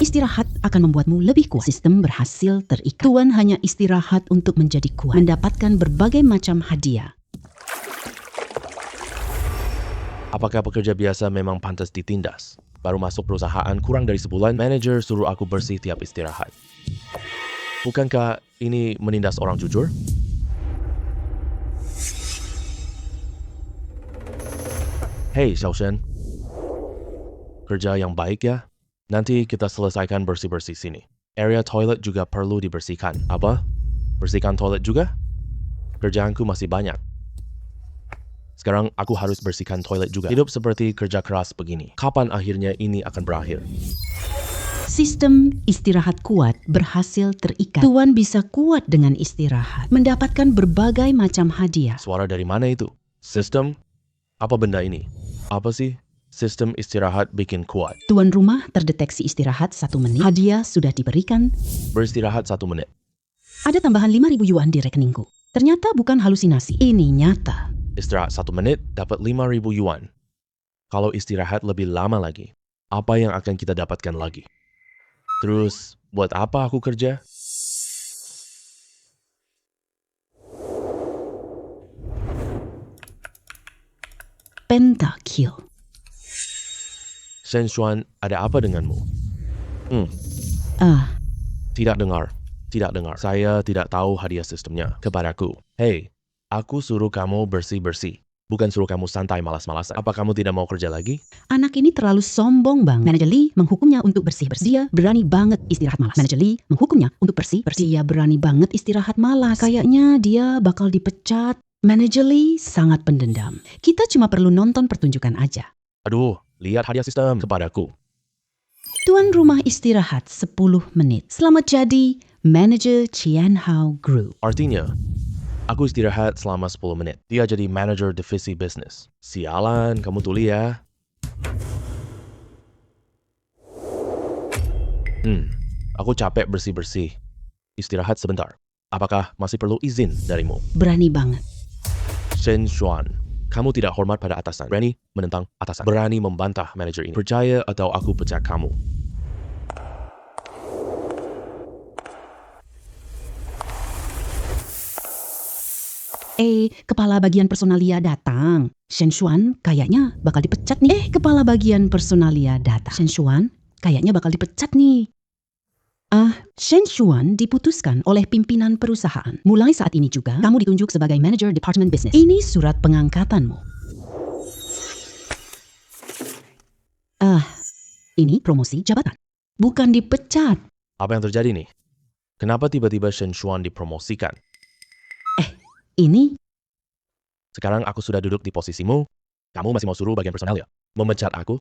Istirahat akan membuatmu lebih kuat. Sistem berhasil terikat. Tuan hanya istirahat untuk menjadi kuat, mendapatkan berbagai macam hadiah. Apakah pekerja biasa memang pantas ditindas? Baru masuk perusahaan kurang dari sebulan, manajer suruh aku bersih tiap istirahat. Bukankah ini menindas orang jujur? Hei, Xiaoshen. Kerja yang baik ya. Nanti kita selesaikan bersih-bersih sini. Area toilet juga perlu dibersihkan. Apa? Bersihkan toilet juga? Kerjaanku masih banyak. Sekarang aku harus bersihkan toilet juga. Hidup seperti kerja keras begini. Kapan akhirnya ini akan berakhir? Sistem istirahat kuat berhasil terikat. Tuan bisa kuat dengan istirahat, mendapatkan berbagai macam hadiah. Suara dari mana itu? Sistem? Apa benda ini? Apa sih? Sistem istirahat bikin kuat. Tuan rumah terdeteksi istirahat 1 menit. Hadiah sudah diberikan. Beristirahat 1 menit. Ada tambahan 5.000 yuan di rekeningku. Ternyata bukan halusinasi. Ini nyata. Istirahat 1 menit dapat 5.000 yuan. Kalau istirahat lebih lama lagi, apa yang akan kita dapatkan lagi? Terus, buat apa aku kerja? Pentakill. Shen Xuan, ada apa denganmu? Tidak dengar. Tidak dengar. Saya tidak tahu hadiah sistemnya kepadaku. Hei, aku suruh kamu bersih-bersih. Bukan suruh kamu santai malas-malasan. Apa kamu tidak mau kerja lagi? Anak ini terlalu sombong bang. Manajer Lee menghukumnya untuk bersih-bersih. Dia berani banget istirahat malas. Manajer Lee menghukumnya untuk bersih-bersih. Dia berani banget istirahat malas. Kayaknya dia bakal dipecat. Manajer Lee sangat pendendam. Kita cuma perlu nonton pertunjukan aja. Aduh, lihat hadiah sistem kepadaku. Tuan rumah istirahat 10 menit. Selamat jadi manajer Qianhao Group. Artinya, aku istirahat selama 10 menit. Dia jadi manager divisi bisnis. Sialan, kamu tuli ya. Aku capek bersih-bersih. Istirahat sebentar. Apakah masih perlu izin darimu? Berani banget. Shen Xuan, kamu tidak hormat pada atasan. Berani menentang atasan. Berani membantah manajer ini. Percaya atau aku pecat kamu. Kepala bagian personalia datang. Shen Xuan kayaknya bakal dipecat nih. Kepala bagian personalia datang. Shen Xuan kayaknya bakal dipecat nih. Shen Xuan diputuskan oleh pimpinan perusahaan. Mulai saat ini juga, kamu ditunjuk sebagai manager department business. Ini surat pengangkatanmu. Ini promosi jabatan. Bukan dipecat. Apa yang terjadi nih? Kenapa tiba-tiba Shen Xuan dipromosikan? Ini Sekarang aku sudah duduk di posisimu. Kamu masih mau suruh bagian personal ya? Memecat aku?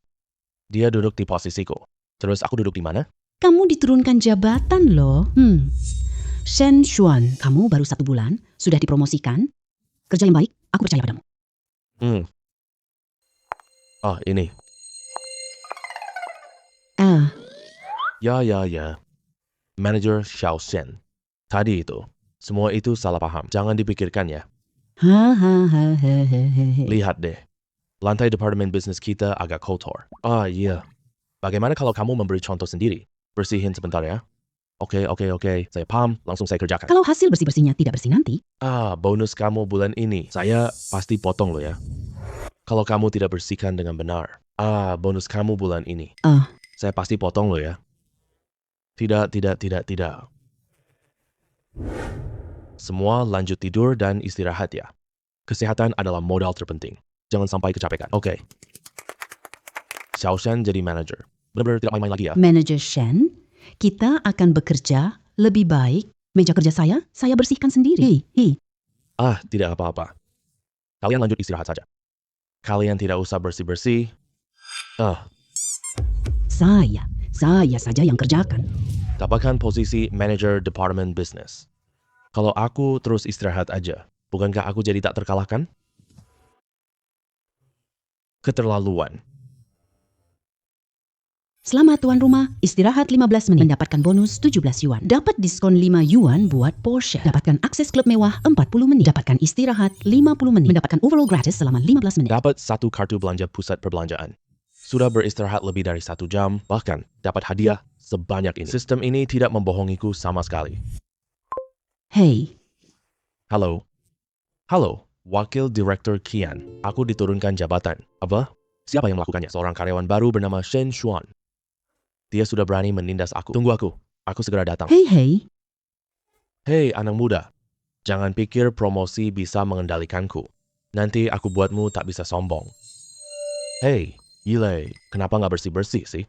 Dia duduk di posisiku. Terus aku duduk di mana? kamu diturunkan jabatan loh. Shen Xuan, kamu baru 1 bulan, sudah dipromosikan. Kerja yang baik, aku percaya padamu. Ini. Ya. Manager Xiao Shen. Tadi itu. Semua itu salah paham. Jangan dipikirkan ya. Lihat deh. Lantai departemen bisnis kita agak kotor. Iya. Bagaimana kalau kamu memberi contoh sendiri? Bersihin sebentar ya. Oke. Saya paham. Langsung saya kerjakan. Kalau hasil bersih-bersihnya tidak bersih nanti. Bonus kamu bulan ini. Saya pasti potong lo ya. Kalau kamu tidak bersihkan dengan benar. Bonus kamu bulan ini. Saya pasti potong lo ya. Tidak. Semua lanjut tidur dan istirahat ya. Kesehatan adalah modal terpenting. Jangan sampai kecapekan. Oke. Xiao Shen jadi manager. Benar-benar tidak main-main lagi ya. Manager Shen, kita akan bekerja lebih baik. Meja kerja saya bersihkan sendiri. Tidak apa-apa. Kalian lanjut istirahat saja. Kalian tidak usah bersih-bersih. Saya saja yang kerjakan. Dapatkan posisi manager department business. Kalau aku terus istirahat aja, bukankah aku jadi tak terkalahkan? Keterlaluan. Selamat tuan rumah, istirahat 15 menit, mendapatkan bonus 17 yuan. Dapat diskon 5 yuan buat Porsche. Dapatkan akses klub mewah 40 menit. Dapatkan istirahat 50 menit. Mendapatkan overall gratis selama 15 menit. Dapat 1 kartu belanja pusat perbelanjaan. sudah beristirahat lebih dari 1 jam, bahkan dapat hadiah sebanyak ini. Sistem ini tidak membohongiku sama sekali. Hei, Halo. Halo, Wakil Direktur Kian. Aku diturunkan jabatan. Apa? Siapa yang melakukannya? Seorang karyawan baru bernama Shen Xuan. Dia sudah berani menindas aku. Tunggu aku. Aku segera datang. hei. Hei, anak muda. Jangan pikir promosi bisa mengendalikanku. Nanti aku buatmu tak bisa sombong. Hei, Yilei, kenapa nggak bersih-bersih sih?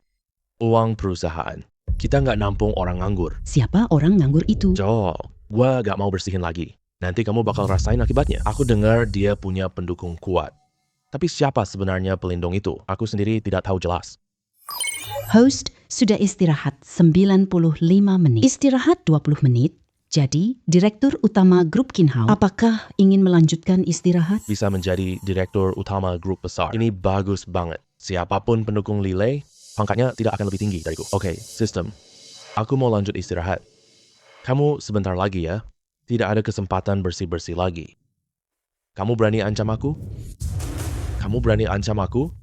Uang perusahaan. Kita nggak nampung orang nganggur. Siapa orang nganggur itu? Jol, gua gak mau bersihin lagi. Nanti kamu bakal rasain akibatnya. Aku dengar dia punya pendukung kuat. Tapi siapa sebenarnya pelindung itu? Aku sendiri tidak tahu jelas. Host sudah istirahat 95 menit. Istirahat 20 menit. Jadi, Direktur Utama Grup Kinhao, apakah ingin melanjutkan istirahat? Bisa menjadi direktur utama grup besar. Ini bagus banget. Siapapun pendukung Lilei, pangkatnya tidak akan lebih tinggi dariku. Oke, sistem. Aku mau lanjut istirahat. Kamu sebentar lagi ya. Tidak ada kesempatan bersih-bersih lagi. Kamu berani ancam aku? Kamu berani ancam aku?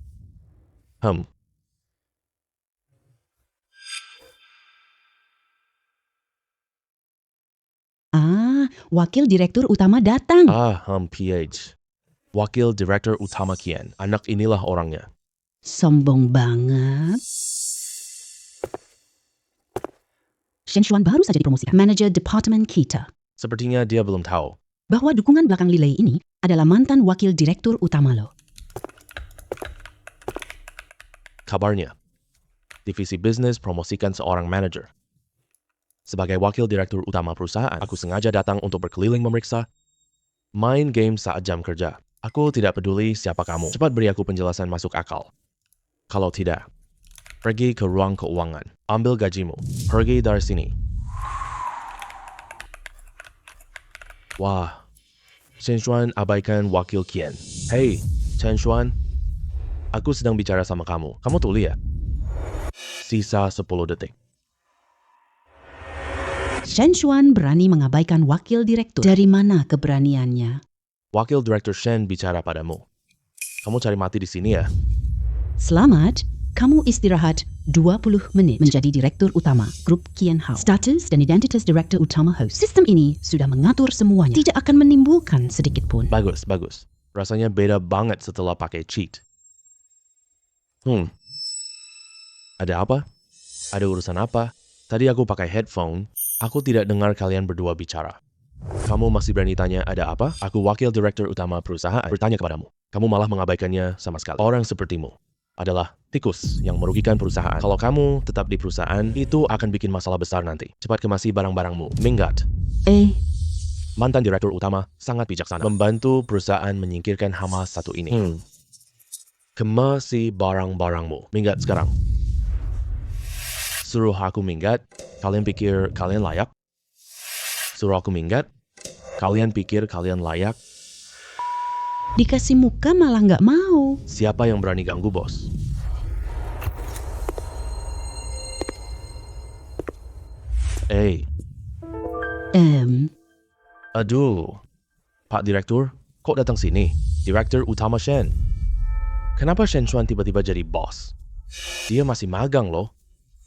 Wakil Direktur Utama datang. PH. Wakil Direktur Utama Kian. Anak inilah orangnya. Sombong banget. Shen Xuan baru saja dipromosikan Manager Departemen kita. Sepertinya dia belum tahu. Bahwa dukungan belakang Lilei ini adalah mantan Wakil Direktur Utama lo. Kabarnya, divisi bisnis promosikan seorang manajer. Sebagai wakil direktur utama perusahaan, aku sengaja datang untuk berkeliling memeriksa, main game saat jam kerja. Aku tidak peduli siapa kamu. Cepat beri aku penjelasan masuk akal. Kalau tidak, pergi ke ruang keuangan. Ambil gajimu. Pergi dari sini. Wah, Chen Xuan abaikan wakil Kian. Hei, Chen Xuan. Aku sedang bicara sama kamu. Kamu tuli ya? Sisa 10 detik. Shen Xuan berani mengabaikan wakil direktur. Dari mana keberaniannya? Wakil Direktur Shen bicara padamu. Kamu cari mati di sini ya? Selamat, kamu istirahat 20 menit menjadi Direktur Utama Grup Kianhao. Status dan identitas Direktur Utama host. Sistem ini sudah mengatur semuanya. Tidak akan menimbulkan sedikit pun. Bagus, bagus. Rasanya beda banget setelah pakai cheat. Ada apa? Ada urusan apa? Tadi aku pakai headphone, aku tidak dengar kalian berdua bicara. Kamu masih berani tanya ada apa? Aku wakil direktur utama perusahaan bertanya kepadamu. Kamu malah mengabaikannya sama sekali. Orang sepertimu adalah tikus yang merugikan perusahaan. Kalau kamu tetap di perusahaan, itu akan bikin masalah besar nanti. Cepat kemasi barang-barangmu. Minggat. Mantan direktur utama sangat bijaksana. Membantu perusahaan menyingkirkan hama satu ini. Kemasi barang-barangmu. Minggat sekarang. Suruh aku minggat, kalian pikir kalian layak? Suruh aku minggat, kalian pikir kalian layak? Dikasih muka malah nggak mau. Siapa yang berani ganggu bos? Aduh, Pak Direktur, kok datang sini? Direktur Utama Shen. Kenapa Shen Xuan tiba-tiba jadi bos? Dia masih magang loh.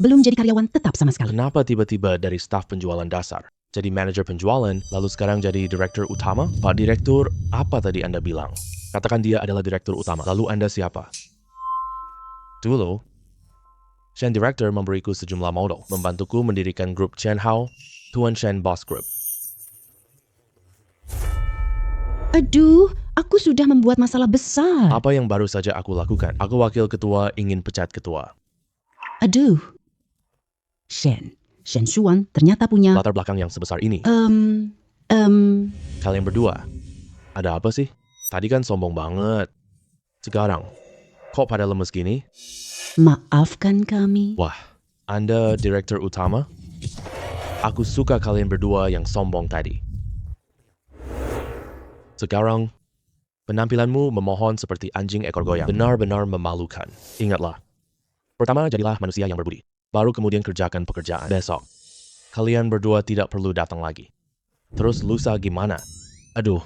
Belum jadi karyawan tetap sama sekali. Kenapa tiba-tiba dari staf penjualan dasar? Jadi manajer penjualan, lalu sekarang jadi direktur utama? Pak Direktur, apa tadi Anda bilang? Katakan dia adalah direktur utama. Lalu Anda siapa? Dulu, Shen Director memberiku sejumlah modal, membantuku mendirikan grup Chen Hao, Tuan Shen Boss Group. Aduh, aku sudah membuat masalah besar. Apa yang baru saja aku lakukan? Aku wakil ketua ingin pecat ketua. Aduh. Shen Xuan ternyata punya Latar belakang yang sebesar ini. Kalian berdua, ada apa sih? Tadi kan sombong banget. Sekarang, kok pada lemes gini? Maafkan kami. Wah, Anda direktur utama? Aku suka kalian berdua yang sombong tadi. Sekarang, penampilanmu memohon seperti anjing ekor goyang. Benar-benar memalukan. Ingatlah, pertama jadilah manusia yang berbudi. Baru kemudian kerjakan pekerjaan. Besok, kalian berdua tidak perlu datang lagi. Terus lusa gimana? Aduh,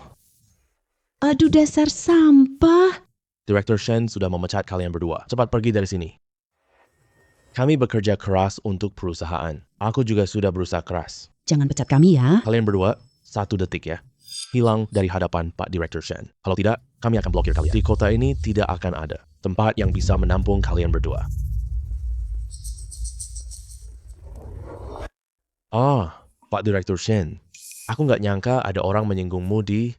Aduh, dasar sampah. Direktur Shen sudah memecat kalian berdua. Cepat pergi dari sini. Kami bekerja keras untuk perusahaan. Aku juga sudah berusaha keras. Jangan pecat kami ya. Kalian berdua, 1 detik ya. Hilang dari hadapan Pak Direktur Shen. Kalau tidak, kami akan blokir kalian. Di kota ini tidak akan ada tempat yang bisa menampung kalian berdua. Pak Direktur Shen. Aku nggak nyangka ada orang menyinggungmu di...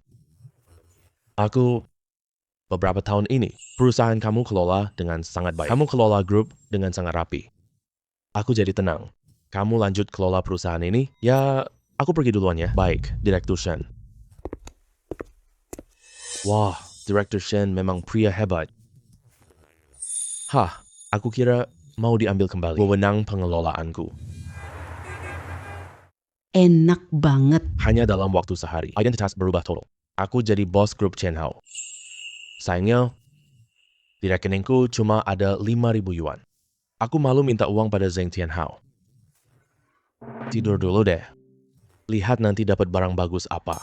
Aku... Beberapa tahun ini, perusahaan kamu kelola dengan sangat baik. Kamu kelola grup dengan sangat rapi. Aku jadi tenang. Kamu lanjut kelola perusahaan ini? Ya, aku pergi duluan ya. Baik, Direktur Shen. Wah, Direktur Shen memang pria hebat. Aku kira mau diambil kembali wewenang pengelolaanku. Enak banget. Hanya dalam waktu sehari, identitas berubah total. Aku jadi bos grup Chen Hao. Sayangnya, di rekeningku cuma ada 5.000 yuan. Aku malu minta uang pada Zheng Tianhao. Tidur dulu deh. Lihat nanti dapat barang bagus apa.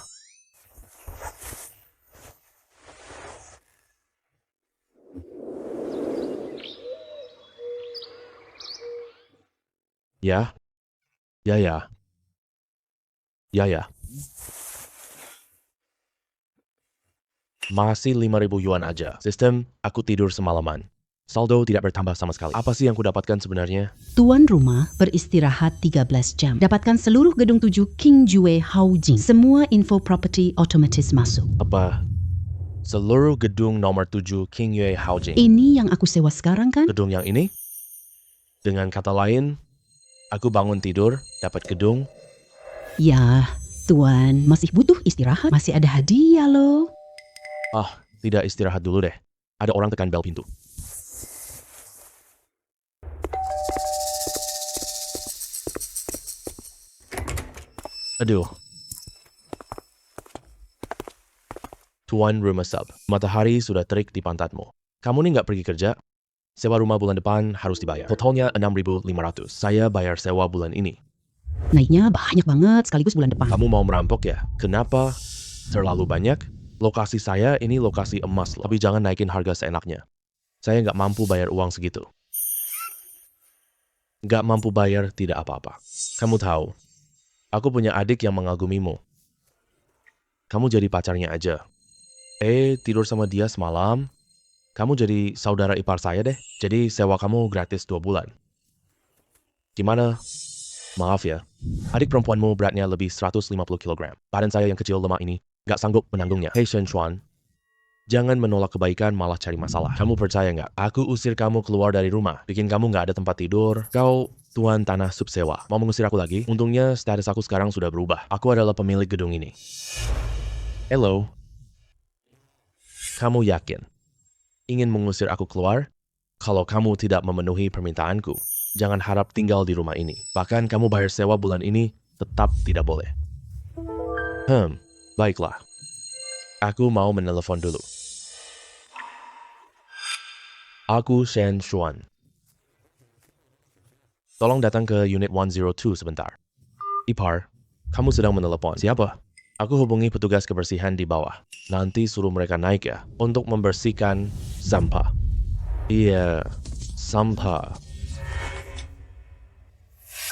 Ya. Masih 5.000 yuan aja. Sistem, aku tidur semalaman. Saldo tidak bertambah sama sekali. Apa sih yang kudapatkan sebenarnya? Tuan rumah beristirahat 13 jam. Dapatkan seluruh gedung 7 King Jue Housing. Semua info property otomatis masuk. Apa? Seluruh gedung nomor 7 King Yue Housing. Ini yang aku sewa sekarang kan? Gedung yang ini? Dengan kata lain, aku bangun tidur, dapat gedung. Ya, Tuan masih butuh istirahat. Masih ada hadiah loh. Tidak istirahat dulu deh. Ada orang tekan bel pintu. Aduh. Tuan rumah sub, matahari sudah terik di pantatmu. Kamu nih nggak pergi kerja? Sewa rumah bulan depan harus dibayar. Totalnya 6.500. Saya bayar sewa bulan ini. Naiknya banyak banget sekaligus bulan depan. Kamu mau merampok ya? Kenapa? Terlalu banyak? Lokasi saya ini lokasi emas loh. Tapi jangan naikin harga seenaknya. Saya nggak mampu bayar uang segitu. Nggak mampu bayar tidak apa-apa. Kamu tahu, aku punya adik yang mengagumimu. Kamu jadi pacarnya aja. Tidur sama dia semalam. Kamu jadi saudara ipar saya deh. Jadi sewa kamu gratis 2 bulan. Gimana? Maaf ya. Adik perempuanmu beratnya lebih 150 kg. Badan saya yang kecil lemah ini gak sanggup menanggungnya. Hei Shen Xuan, jangan menolak kebaikan malah cari masalah. Kamu percaya nggak? Aku usir kamu keluar dari rumah, bikin kamu nggak ada tempat tidur. Kau tuan tanah subsewa. Mau mengusir aku lagi? Untungnya status aku sekarang sudah berubah. Aku adalah pemilik gedung ini. Hello. Kamu yakin ingin mengusir aku keluar? Kalau kamu tidak memenuhi permintaanku, jangan harap tinggal di rumah ini. Bahkan kamu bayar sewa bulan ini tetap tidak boleh. Baiklah. Aku mau menelepon dulu. Aku Shen Xuan. Tolong datang ke unit 102 sebentar. Ipar, kamu sedang menelepon. Siapa? Aku hubungi petugas kebersihan di bawah. Nanti suruh mereka naik ya, untuk membersihkan sampah. Iya, sampah.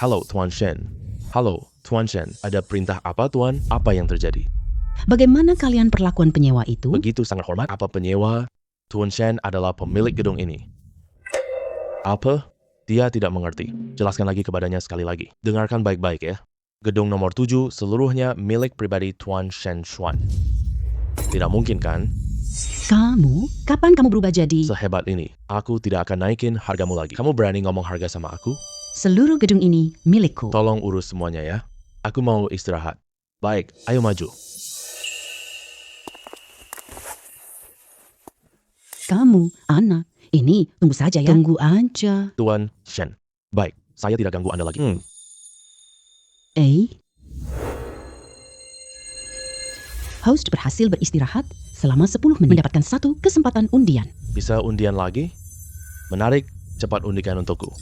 Halo, Tuan Shen. Halo, Tuan Shen. Ada perintah apa, Tuan? Apa yang terjadi? Bagaimana kalian perlakuan penyewa itu? Begitu sangat hormat. Apa penyewa? Tuan Shen adalah pemilik gedung ini. Apa? Dia tidak mengerti. Jelaskan lagi kepadanya sekali lagi. Dengarkan baik-baik ya. Gedung nomor 7 seluruhnya milik pribadi Tuan Shen Xuan. Tidak mungkin kan? Kamu? Kapan kamu berubah jadi? Sehebat ini, aku tidak akan naikin hargamu lagi. Kamu berani ngomong harga sama aku? Seluruh gedung ini milikku. Tolong urus semuanya ya. Aku mau istirahat. Baik, ayo maju. Kamu, anak, ini tunggu saja ya. Tunggu aja. Tuan Shen. Baik, saya tidak ganggu Anda lagi. Host berhasil beristirahat selama 10 menit. Mendapatkan 1 kesempatan undian. Bisa undian lagi? Menarik, cepat undikan untukku.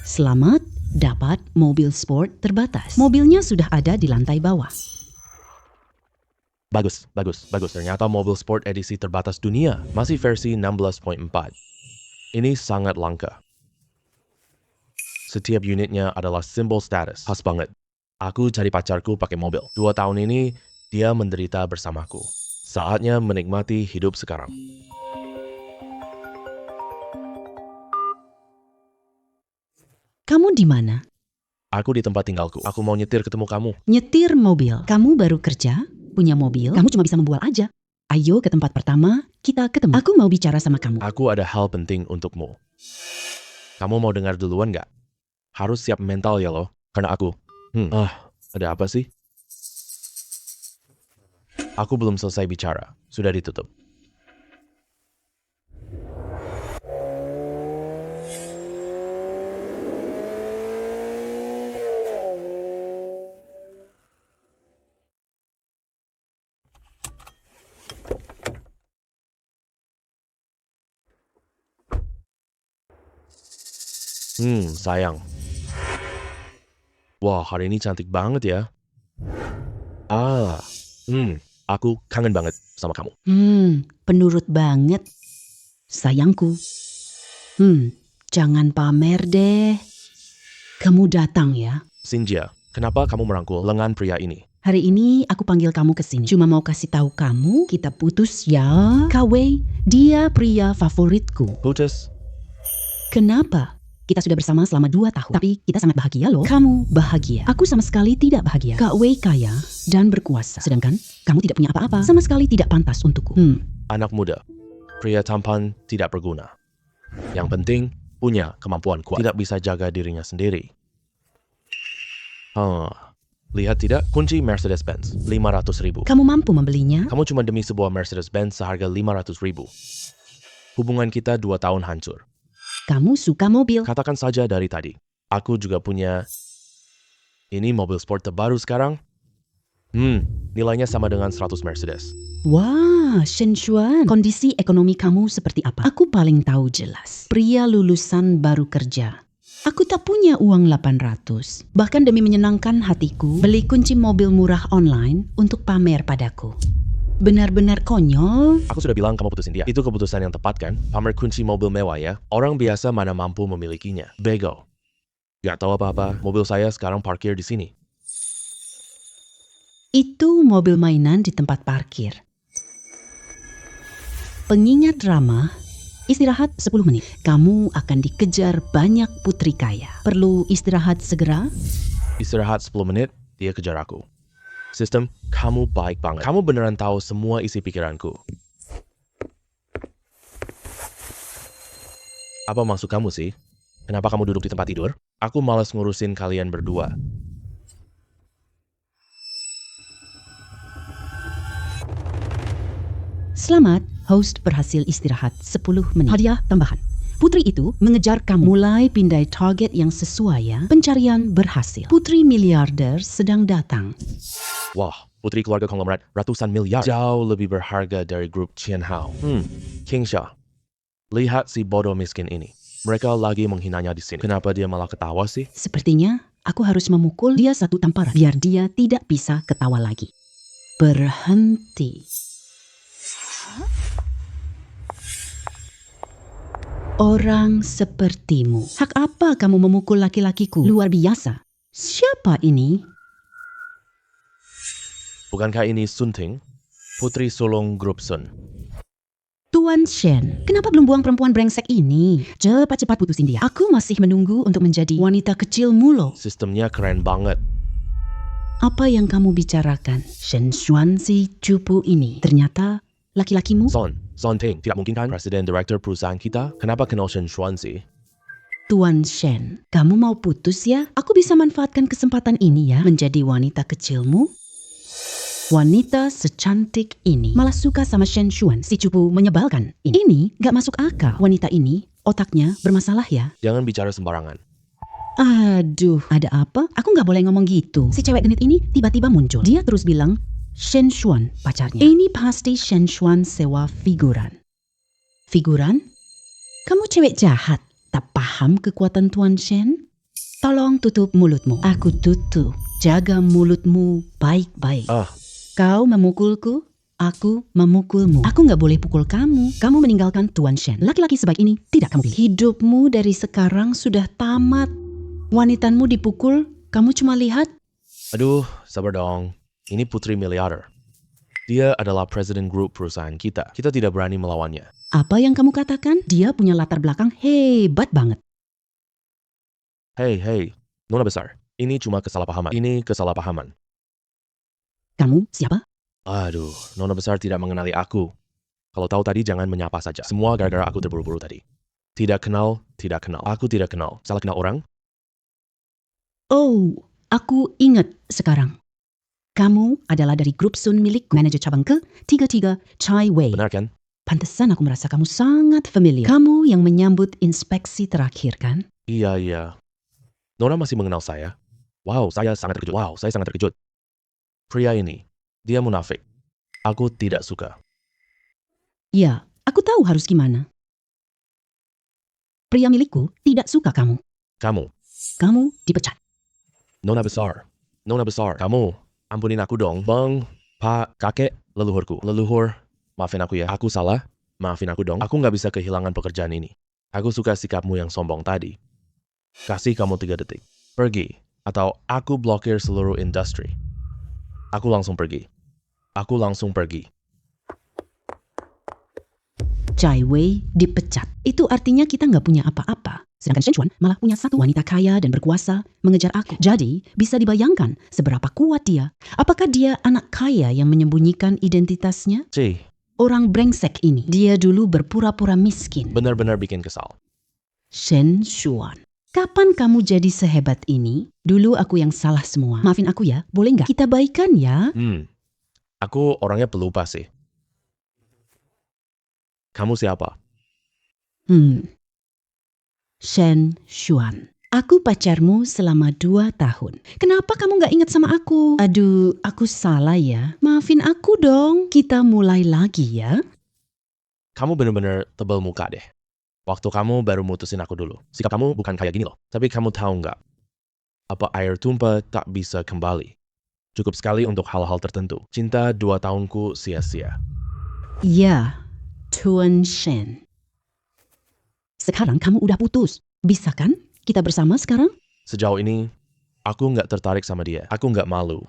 Selamat dapat mobil sport terbatas. Mobilnya sudah ada di lantai bawah. Bagus. Ternyata mobil sport edisi terbatas dunia. Masih versi 16.4. Ini sangat langka. Setiap unitnya adalah simbol status. Pas banget. Aku cari pacarku pakai mobil. 2 tahun ini, dia menderita bersamaku. Saatnya menikmati hidup sekarang. Kamu di mana? Aku di tempat tinggalku. Aku mau nyetir ketemu kamu. Nyetir mobil. Kamu baru kerja, punya mobil, kamu cuma bisa membual aja. Ayo ke tempat pertama, kita ketemu. Aku mau bicara sama kamu. Aku ada hal penting untukmu. Kamu mau dengar duluan gak? Harus siap mental ya loh. Karena aku... ada apa sih? Aku belum selesai bicara. Sudah ditutup. Sayang. Wah, hari ini cantik banget ya. Aku kangen banget sama kamu. Penurut banget. Sayangku. Jangan pamer deh. Kamu datang ya. Cynthia, kenapa kamu merangkul lengan pria ini? Hari ini aku panggil kamu ke sini. Cuma mau kasih tahu kamu, kita putus ya. Kawei, dia pria favoritku. Putus? Kenapa? Kita sudah bersama selama 2 tahun. Tapi kita sangat bahagia loh. Kamu bahagia. Aku sama sekali tidak bahagia. Kak Wei kaya dan berkuasa. Sedangkan kamu tidak punya apa-apa. Sama sekali tidak pantas untukku. Anak muda. Pria tampan tidak berguna. Yang penting punya kemampuan kuat. Tidak bisa jaga dirinya sendiri. Lihat tidak? Kunci Mercedes-Benz. 500.000. Kamu mampu membelinya? Kamu cuma demi sebuah Mercedes-Benz seharga 500.000. Hubungan kita 2 tahun hancur. Kamu suka mobil? Katakan saja dari tadi. Aku juga punya... Ini mobil sport terbaru sekarang. Nilainya sama dengan 100 Mercedes. Wah, Shen Xuan. Kondisi ekonomi kamu seperti apa? Aku paling tahu jelas. Pria lulusan baru kerja. Aku tak punya uang 800. Bahkan demi menyenangkan hatiku, beli kunci mobil murah online untuk pamer padaku. Benar-benar konyol. Aku sudah bilang kamu putusin dia. Itu keputusan yang tepat kan? Pamer kunci mobil mewah ya. Orang biasa mana mampu memilikinya. Bego. Gak tahu apa-apa. Mobil saya sekarang parkir di sini. Itu mobil mainan di tempat parkir. Pengingat drama, istirahat 10 menit. Kamu akan dikejar banyak putri kaya. Perlu istirahat segera? Istirahat 10 menit, dia kejar aku. Sistem, kamu baik banget. Kamu beneran tahu semua isi pikiranku. Apa maksud kamu sih? Kenapa kamu duduk di tempat tidur? Aku malas ngurusin kalian berdua. Selamat, host berhasil istirahat 10 menit. Hadiah tambahan. Putri itu mengejar kamu. Mulai pindai target yang sesuai ya. Pencarian berhasil. Putri miliarder sedang datang. Wah, putri keluarga konglomerat ratusan miliar. Jauh lebih berharga dari grup Qian Hao. King Xia. Lihat si bodoh miskin ini. Mereka lagi menghinanya di sini. Kenapa dia malah ketawa sih? Sepertinya aku harus memukul dia 1 tamparan. Biar dia tidak bisa ketawa lagi. Berhenti. Orang sepertimu. Hak apa kamu memukul laki-lakiku? Luar biasa. Siapa ini? Bukankah ini Sun Ting? Putri sulung grup Sun. Tuan Shen, kenapa belum buang perempuan brengsek ini? Cepat-cepat putusin dia. Aku masih menunggu untuk menjadi wanita kecilmu loh. Sistemnya keren banget. Apa yang kamu bicarakan? Shen Xuan si cupu ini. Ternyata laki-lakimu? Son Ting, tidak mungkin kan presiden direktur perusahaan kita? Kenapa kenal Shen Xuan sih? Tuan Shen, kamu mau putus ya? Aku bisa manfaatkan kesempatan ini ya, menjadi wanita kecilmu. Wanita secantik ini malah suka sama Shen Xuan, si cupu menyebalkan. Ini gak masuk akal. Wanita ini otaknya bermasalah ya. Jangan bicara sembarangan. Aduh, ada apa? Aku gak boleh ngomong gitu. Si cewek genit ini tiba-tiba muncul. Dia terus bilang, Shen Xuan pacarnya. Ini pasti Shen Xuan sewa figuran. Figuran? Kamu cewek jahat. Tak paham kekuatan Tuan Shen? Tolong tutup mulutmu. Aku tutup. Jaga mulutmu baik-baik. Kau memukulku, aku memukulmu. Aku nggak boleh pukul kamu. Kamu meninggalkan Tuan Shen. Laki-laki sebaik ini tidak kamu pilih. Hidupmu dari sekarang sudah tamat. Wanitanmu dipukul, kamu cuma lihat. Aduh, sabar dong. Ini putri miliarder. Dia adalah presiden grup perusahaan kita. Kita tidak berani melawannya. Apa yang kamu katakan? Dia punya latar belakang hebat banget. Hei, Nona besar. Ini cuma kesalahpahaman. Ini kesalahpahaman. Kamu siapa? Aduh, Nona besar tidak mengenali aku. Kalau tahu tadi jangan menyapa saja. Semua gara-gara aku terburu-buru tadi. Tidak kenal. Aku tidak kenal. Salah kenal orang? Oh, aku ingat sekarang. Kamu adalah dari grup Sun milik manajer cabang ke-33 Chai Wei. Benar kan? Pantesan aku merasa kamu sangat familiar. Kamu yang menyambut inspeksi terakhir kan? Iya. Nona masih mengenal saya. Wow, saya sangat terkejut. Pria ini, dia munafik. Aku tidak suka. Ya, aku tahu harus gimana. Pria milikku tidak suka kamu. Kamu dipecat. Nona besar. Kamu, ampunin aku dong. Bang, Pak, kakek, leluhurku. Leluhur, maafin aku ya. Aku salah, maafin aku dong. Aku nggak bisa kehilangan pekerjaan ini. Aku suka sikapmu yang sombong tadi. Kasih kamu 3 detik. Pergi, atau aku blokir seluruh industri. Aku langsung pergi. Chai Wei dipecat. Itu artinya kita nggak punya apa-apa. Sedangkan Shen Chuan malah punya satu wanita kaya dan berkuasa mengejar aku. Jadi, bisa dibayangkan seberapa kuat dia. Apakah dia anak kaya yang menyembunyikan identitasnya? Orang brengsek ini, dia dulu berpura-pura miskin. Benar-benar bikin kesal. Shen Chuan, kapan kamu jadi sehebat ini? Dulu aku yang salah semua. Maafin aku ya, boleh nggak? Kita baikan ya. Aku orangnya pelupa sih. Kamu siapa? Shen Chuan. Aku pacarmu selama 2 tahun. Kenapa kamu gak ingat sama aku? Aduh, aku salah ya. Maafin aku dong. Kita mulai lagi ya. Kamu benar-benar tebal muka deh. Waktu kamu baru mutusin aku dulu. Sikap kamu bukan kayak gini loh. Tapi kamu tahu nggak? Apa air tumpah tak bisa kembali? Cukup sekali untuk hal-hal tertentu. Cinta 2 tahunku sia-sia. Ya, Tuan Shen. Sekarang kamu udah putus. Bisa kan? Kita bersama sekarang? Sejauh ini, aku nggak tertarik sama dia. Aku nggak malu.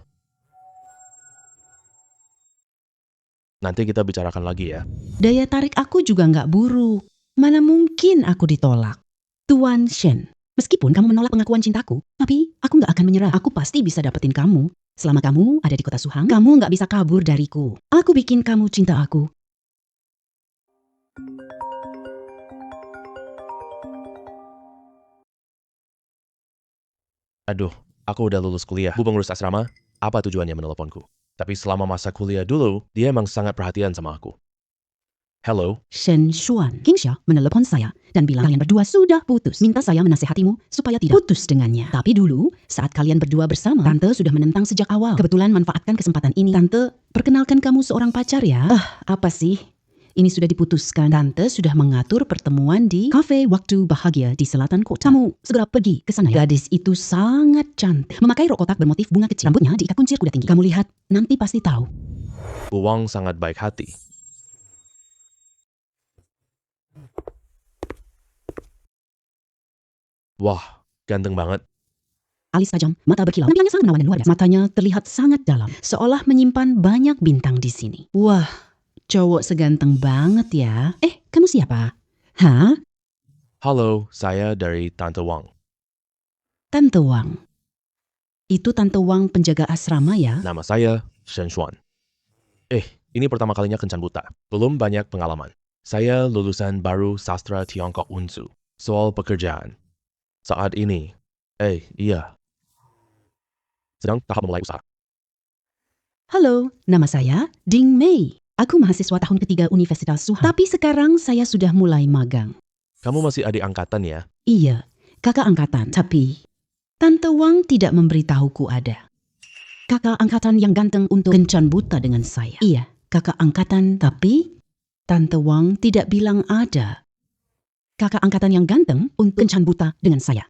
Nanti kita bicarakan lagi ya. Daya tarik aku juga nggak buruk. Mana mungkin aku ditolak? Tuan Shen, meskipun kamu menolak pengakuan cintaku, tapi aku nggak akan menyerah. Aku pasti bisa dapetin kamu. Selama kamu ada di kota Suhang, kamu nggak bisa kabur dariku. Aku bikin kamu cinta aku. Aduh, aku udah lulus kuliah. Bu pengurus asrama, apa tujuannya meneleponku? Tapi selama masa kuliah dulu, dia emang sangat perhatian sama aku. Hello? Shen Chuan, King Xia menelepon saya dan bilang kalian berdua sudah putus. Minta saya menasehatimu supaya tidak putus dengannya. Tapi dulu, saat kalian berdua bersama, Tante sudah menentang sejak awal. Kebetulan manfaatkan kesempatan ini. Tante, perkenalkan kamu seorang pacar ya. Apa sih? Ini sudah diputuskan. Tante sudah mengatur pertemuan di kafe waktu bahagia di selatan kota. Kamu segera pergi ke sana ya. Gadis itu sangat cantik. Memakai rok kotak bermotif bunga kecil. Rambutnya diikat kuncir kuda tinggi. Kamu lihat, nanti pasti tahu. Bu Wang sangat baik hati. Wah, ganteng banget. Alis tajam, mata berkilau, penampilannya sangat menawan dan luar biasa. Matanya terlihat sangat dalam, seolah menyimpan banyak bintang di sini. Wah, cowok seganteng banget ya. Kamu siapa? Hah? Halo, saya dari Tante Wang. Tante Wang. Itu Tante Wang penjaga asrama ya? Nama saya Shen Chuan. Ini pertama kalinya kencan buta. Belum banyak pengalaman. Saya lulusan baru sastra Tiongkok Unsu. Soal pekerjaan. Saat ini, iya. Sedang tahap memulai usaha. Halo, nama saya Ding Mei. Aku mahasiswa tahun ketiga Universitas Suhang. Tapi sekarang saya sudah mulai magang. Kamu masih adik angkatan ya? Iya, kakak angkatan. Tapi Tante Wang tidak memberitahuku ada kakak angkatan yang ganteng untuk kencan buta dengan saya. Iya, kakak angkatan, tapi Tante Wang tidak bilang ada kakak angkatan yang ganteng untuk kencan buta dengan saya.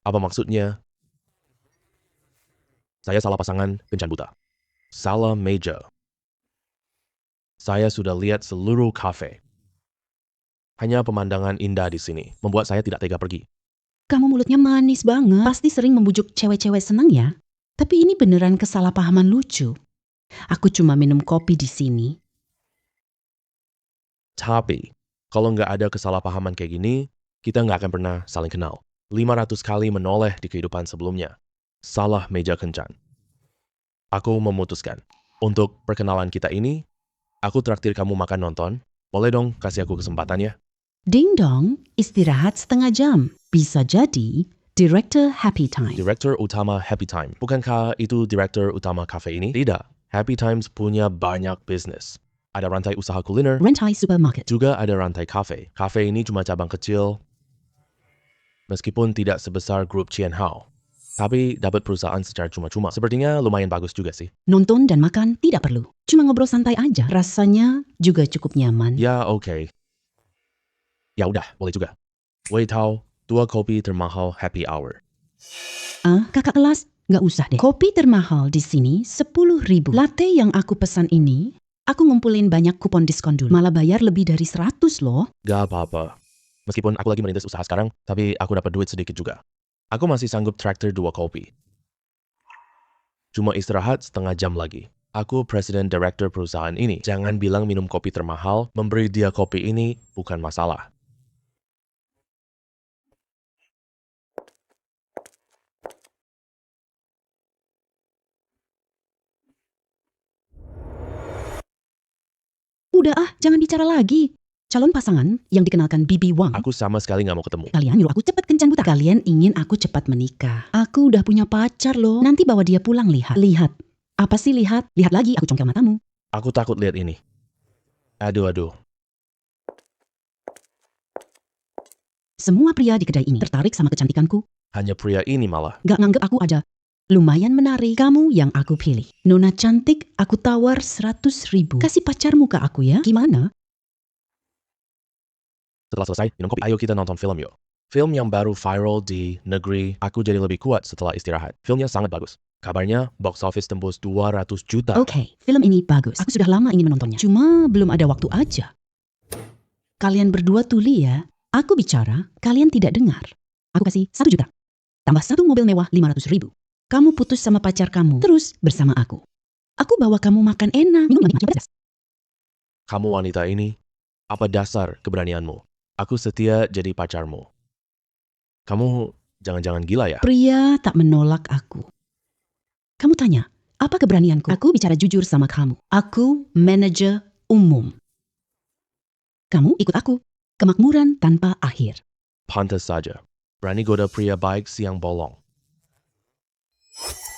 Apa maksudnya? Saya salah pasangan kencan buta. Salah meja. Saya sudah lihat seluruh kafe. Hanya pemandangan indah di sini membuat saya tidak tega pergi. Kamu mulutnya manis banget. Pasti sering membujuk cewek-cewek senang ya. Tapi ini beneran kesalahpahaman lucu. Aku cuma minum kopi di sini. Tapi, kalau nggak ada kesalahpahaman kayak gini, kita nggak akan pernah saling kenal. 500 kali menoleh di kehidupan sebelumnya. Salah meja kencan. Aku memutuskan, untuk perkenalan kita ini, aku traktir kamu makan nonton. Boleh dong kasih aku kesempatan ya? Ding dong, istirahat setengah jam. Bisa jadi Director Happy Time. Direktur utama Happy Time. Bukankah itu direktur utama kafe ini? Tidak. Happy Times punya banyak bisnis. Ada rantai usaha kuliner, Rentai Supermarket. juga ada rantai kafe. Kafe ini cuma cabang kecil, meskipun tidak sebesar grup Chien Hao. Tapi dapat perusahaan secara cuma-cuma. Sepertinya lumayan bagus juga sih. Nonton dan makan tidak perlu. Cuma ngobrol santai aja. Rasanya juga cukup nyaman. Ya oke. Ya udah, boleh juga. Wei Tao, 2 kopi termahal happy hour. Kakak kelas, nggak usah deh. Kopi termahal di sini 10.000. Latte yang aku pesan ini, aku ngumpulin banyak kupon diskon dulu. Malah bayar lebih dari 100 loh. Gak apa-apa. Meskipun aku lagi merintis usaha sekarang, tapi aku dapat duit sedikit juga. Aku masih sanggup traktir 2 kopi. Cuma istirahat setengah jam lagi. Aku presiden direktur perusahaan ini. Jangan bilang minum kopi termahal, memberi dia kopi ini bukan masalah. Udah jangan bicara lagi. Calon pasangan yang dikenalkan Bibi Wang. Aku sama sekali nggak mau ketemu. Kalian nyuruh aku cepet kencan buta. Kalian ingin aku cepat menikah. Aku udah punya pacar loh. Nanti bawa dia pulang lihat. Lihat. Apa sih lihat? Lihat lagi, aku congkel matamu. Aku takut lihat ini. Aduh. Semua pria di kedai ini tertarik sama kecantikanku. Hanya pria ini malah. Gak nganggep aku ada. Lumayan menarik. Kamu yang aku pilih. Nona cantik, aku tawar 100.000. Kasih pacarmu ke aku ya. Gimana? Setelah selesai minum kopi, ayo kita nonton film yuk. Film yang baru viral di negeri, aku jadi lebih kuat setelah istirahat. Filmnya sangat bagus. Kabarnya box office tembus 200 juta. Oke, film ini bagus. Aku sudah lama ingin menontonnya. Cuma belum ada waktu aja. Kalian berdua tuli ya. Aku bicara, kalian tidak dengar. Aku kasih 1 juta. Tambah 1 mobil mewah 500.000. Kamu putus sama pacar kamu, terus bersama aku. Aku bawa kamu makan enak, minum lagi pedas. Kamu wanita ini, apa dasar keberanianmu? Aku setia jadi pacarmu. Kamu jangan-jangan gila ya? Pria tak menolak aku. Kamu tanya, apa keberanianku? Aku bicara jujur sama kamu. Aku manajer umum. Kamu ikut aku. Kemakmuran tanpa akhir. Pantas saja. Berani goda pria baik siang bolong.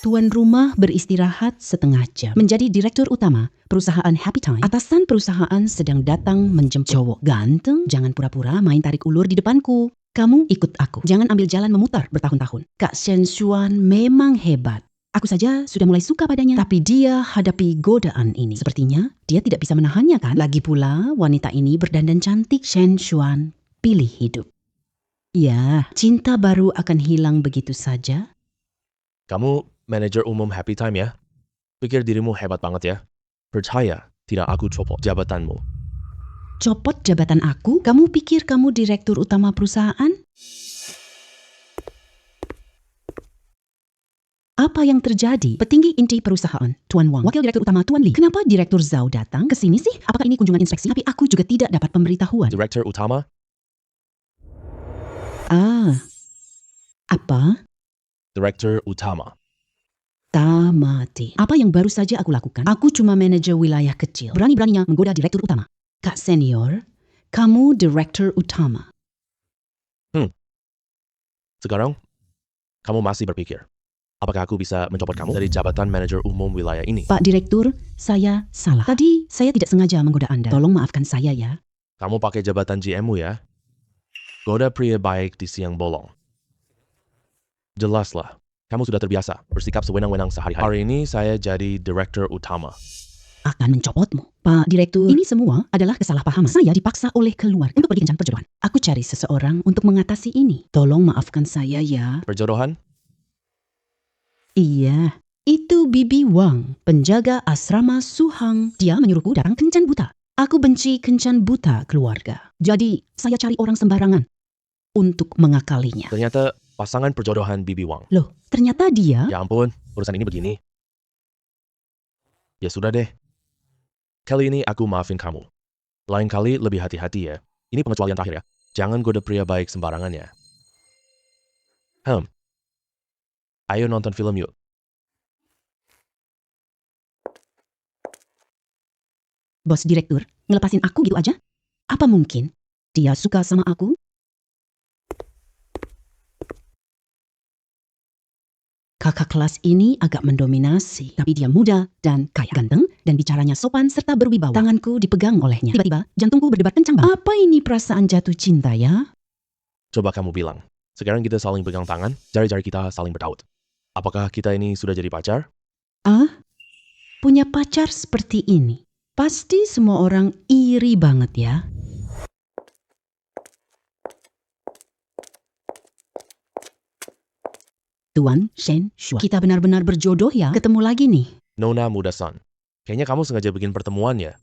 Tuan rumah beristirahat setengah jam. Menjadi direktur utama perusahaan Happy Time. Atasan perusahaan sedang datang menjemput. Cowok ganteng, jangan pura-pura main tarik ulur di depanku. Kamu ikut aku. Jangan ambil jalan memutar bertahun-tahun. Kak Shen Xuan memang hebat. Aku saja sudah mulai suka padanya. Tapi dia hadapi godaan ini. Sepertinya dia tidak bisa menahannya kan? Lagi pula wanita ini berdandan cantik. Shen Xuan pilih hidup. Ya, cinta baru akan hilang begitu saja. Kamu manajer umum Happy Time ya? Pikir dirimu hebat banget ya? Percaya, tidak aku copot jabatanmu. Copot jabatan aku? Kamu pikir kamu direktur utama perusahaan? Apa yang terjadi? Petinggi inti perusahaan, Tuan Wang, wakil direktur utama Tuan Li. Kenapa direktur Zhao datang ke sini sih? Apakah ini kunjungan inspeksi? Tapi aku juga tidak dapat pemberitahuan. Direktur utama? Apa? Direktur utama. Tamati. Apa yang baru saja aku lakukan? Aku cuma manajer wilayah kecil. Berani-beraninya menggoda direktur utama. Kak senior, kamu direktur utama. Sekarang, kamu masih berpikir, apakah aku bisa mencopot kamu dari jabatan manajer umum wilayah ini? Pak Direktur, saya salah. Tadi saya tidak sengaja menggoda Anda. Tolong maafkan saya ya. Kamu pakai jabatan GM-mu ya? Goda pria baik di siang bolong. Jelaslah, kamu sudah terbiasa bersikap sewenang-wenang sehari-hari. Hari ini saya jadi direktur utama. Akan mencopotmu. Pak Direktur, ini semua adalah kesalahpahaman. Saya dipaksa oleh keluarga untuk pergi kencan perjodohan. Aku cari seseorang untuk mengatasi ini. Tolong maafkan saya ya. Perjodohan? Iya, Itu Bibi Wang, penjaga asrama Suhang. Dia menyuruhku datang kencan buta. Aku benci kencan buta keluarga. Jadi, saya cari orang sembarangan untuk mengakalinya. Ternyata pasangan perjodohan Bibi Wang. Loh, ternyata dia... Ya ampun, urusan ini begini. Ya sudah deh. Kali ini aku maafin kamu. Lain kali lebih hati-hati ya. Ini pengecualian terakhir ya. Jangan goda pria baik sembarangan ya. Ayo nonton film yuk. Bos direktur, ngelepasin aku gitu aja? Apa mungkin dia suka sama aku? Kakak kelas ini agak mendominasi, tapi dia muda dan kaya, ganteng, dan bicaranya sopan serta berwibawa. Tanganku dipegang olehnya. Tiba-tiba, jantungku berdebar kencang banget. Apa ini perasaan jatuh cinta ya? Coba kamu bilang. Sekarang kita saling pegang tangan, jari-jari kita saling bertaut. Apakah kita ini sudah jadi pacar? Punya pacar seperti ini. Pasti semua orang iri banget ya. Tuan Shen Shuan, kita benar-benar berjodoh ya. Ketemu lagi nih. Nona muda San. Kayaknya kamu sengaja bikin pertemuan ya.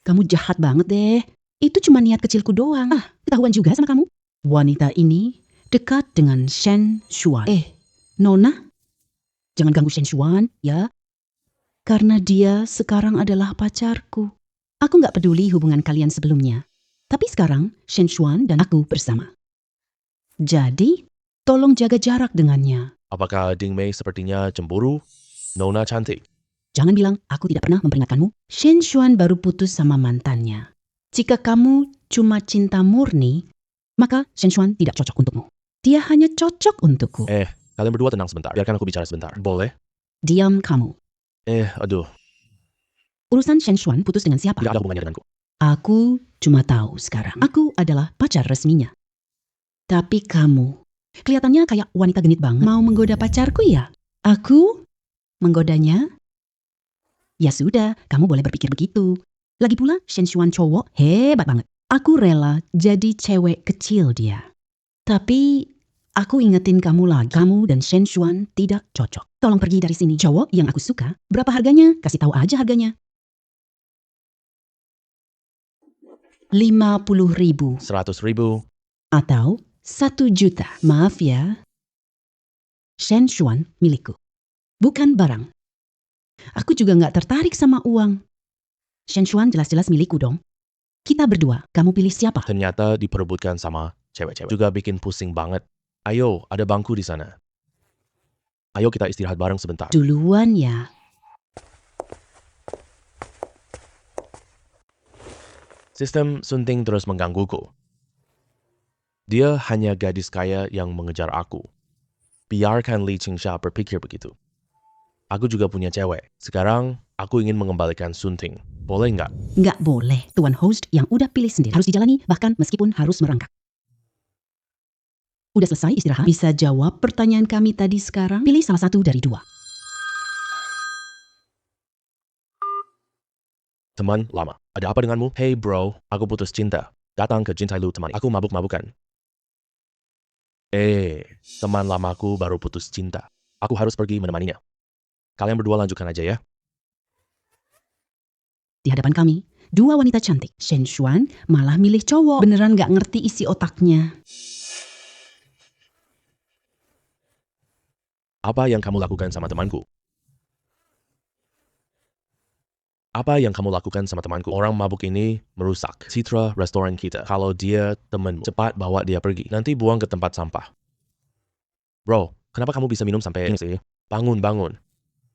Kamu jahat banget deh. Itu cuma niat kecilku doang. Ketahuan juga sama kamu. Wanita ini dekat dengan Shen Shuan. Nona, jangan ganggu Shen Shuan ya. Karena dia sekarang adalah pacarku. Aku gak peduli hubungan kalian sebelumnya. Tapi sekarang Shen Shuan dan aku bersama. Jadi, tolong jaga jarak dengannya. Apakah Ding Mei sepertinya cemburu? Nona cantik. Jangan bilang aku tidak pernah memperingatkanmu. Shen Shuan baru putus sama mantannya. Jika kamu cuma cinta murni, maka Shen Shuan tidak cocok untukmu. Dia hanya cocok untukku. Kalian berdua tenang sebentar. Biarkan aku bicara sebentar. Boleh? Diam kamu. Aduh. Urusan Shen Shuan putus dengan siapa? Tidak ada hubungannya denganku. Aku cuma tahu sekarang. Aku adalah pacar resminya. Tapi kamu, kelihatannya kayak wanita genit banget. Mau menggoda pacarku ya? Aku menggodanya? Ya sudah, kamu boleh berpikir begitu. Lagi pula, Shen Shuan cowok hebat banget. Aku rela jadi cewek kecil dia. Tapi, aku ingetin kamu lagi. Kamu dan Shen Shuan tidak cocok. Tolong pergi dari sini. Cowok yang aku suka, berapa harganya? Kasih tahu aja harganya. 50.000. 100.000. Atau 1 juta. Maaf ya. Shen Shuan milikku. Bukan barang. Aku juga gak tertarik sama uang. Shen Shuan jelas-jelas milikku dong. Kita berdua, kamu pilih siapa? Ternyata diperebutkan sama cewek-cewek. Juga bikin pusing banget. Ayo, ada bangku di sana. Ayo kita istirahat bareng sebentar. Duluan ya. Sistem sunting terus menggangguku. Dia hanya gadis kaya yang mengejar aku. Biarkan Li Qingsha berpikir begitu. Aku juga punya cewek. Sekarang, aku ingin mengembalikan sunting. Boleh nggak? Nggak boleh. Tuan host yang udah pilih sendiri harus dijalani, bahkan meskipun harus merangkak. Udah selesai istirahat? Bisa jawab pertanyaan kami tadi sekarang? Pilih salah satu dari 2. Teman lama, ada apa denganmu? Hey bro, aku putus cinta. Datang ke Jintai Lu teman. Aku mabuk-mabukan. Teman lamaku baru putus cinta. Aku harus pergi menemaninya. Kalian berdua lanjutkan aja ya. Di hadapan kami, 2 wanita cantik. Shen Shuan malah milih cowok. Beneran nggak ngerti isi otaknya. Apa yang kamu lakukan sama temanku? Apa yang kamu lakukan sama temanku? Orang mabuk ini merusak citra restoran kita. Kalau dia temenmu, cepat bawa dia pergi. Nanti buang ke tempat sampah. Bro, kenapa kamu bisa minum sampai ini sih? Bangun.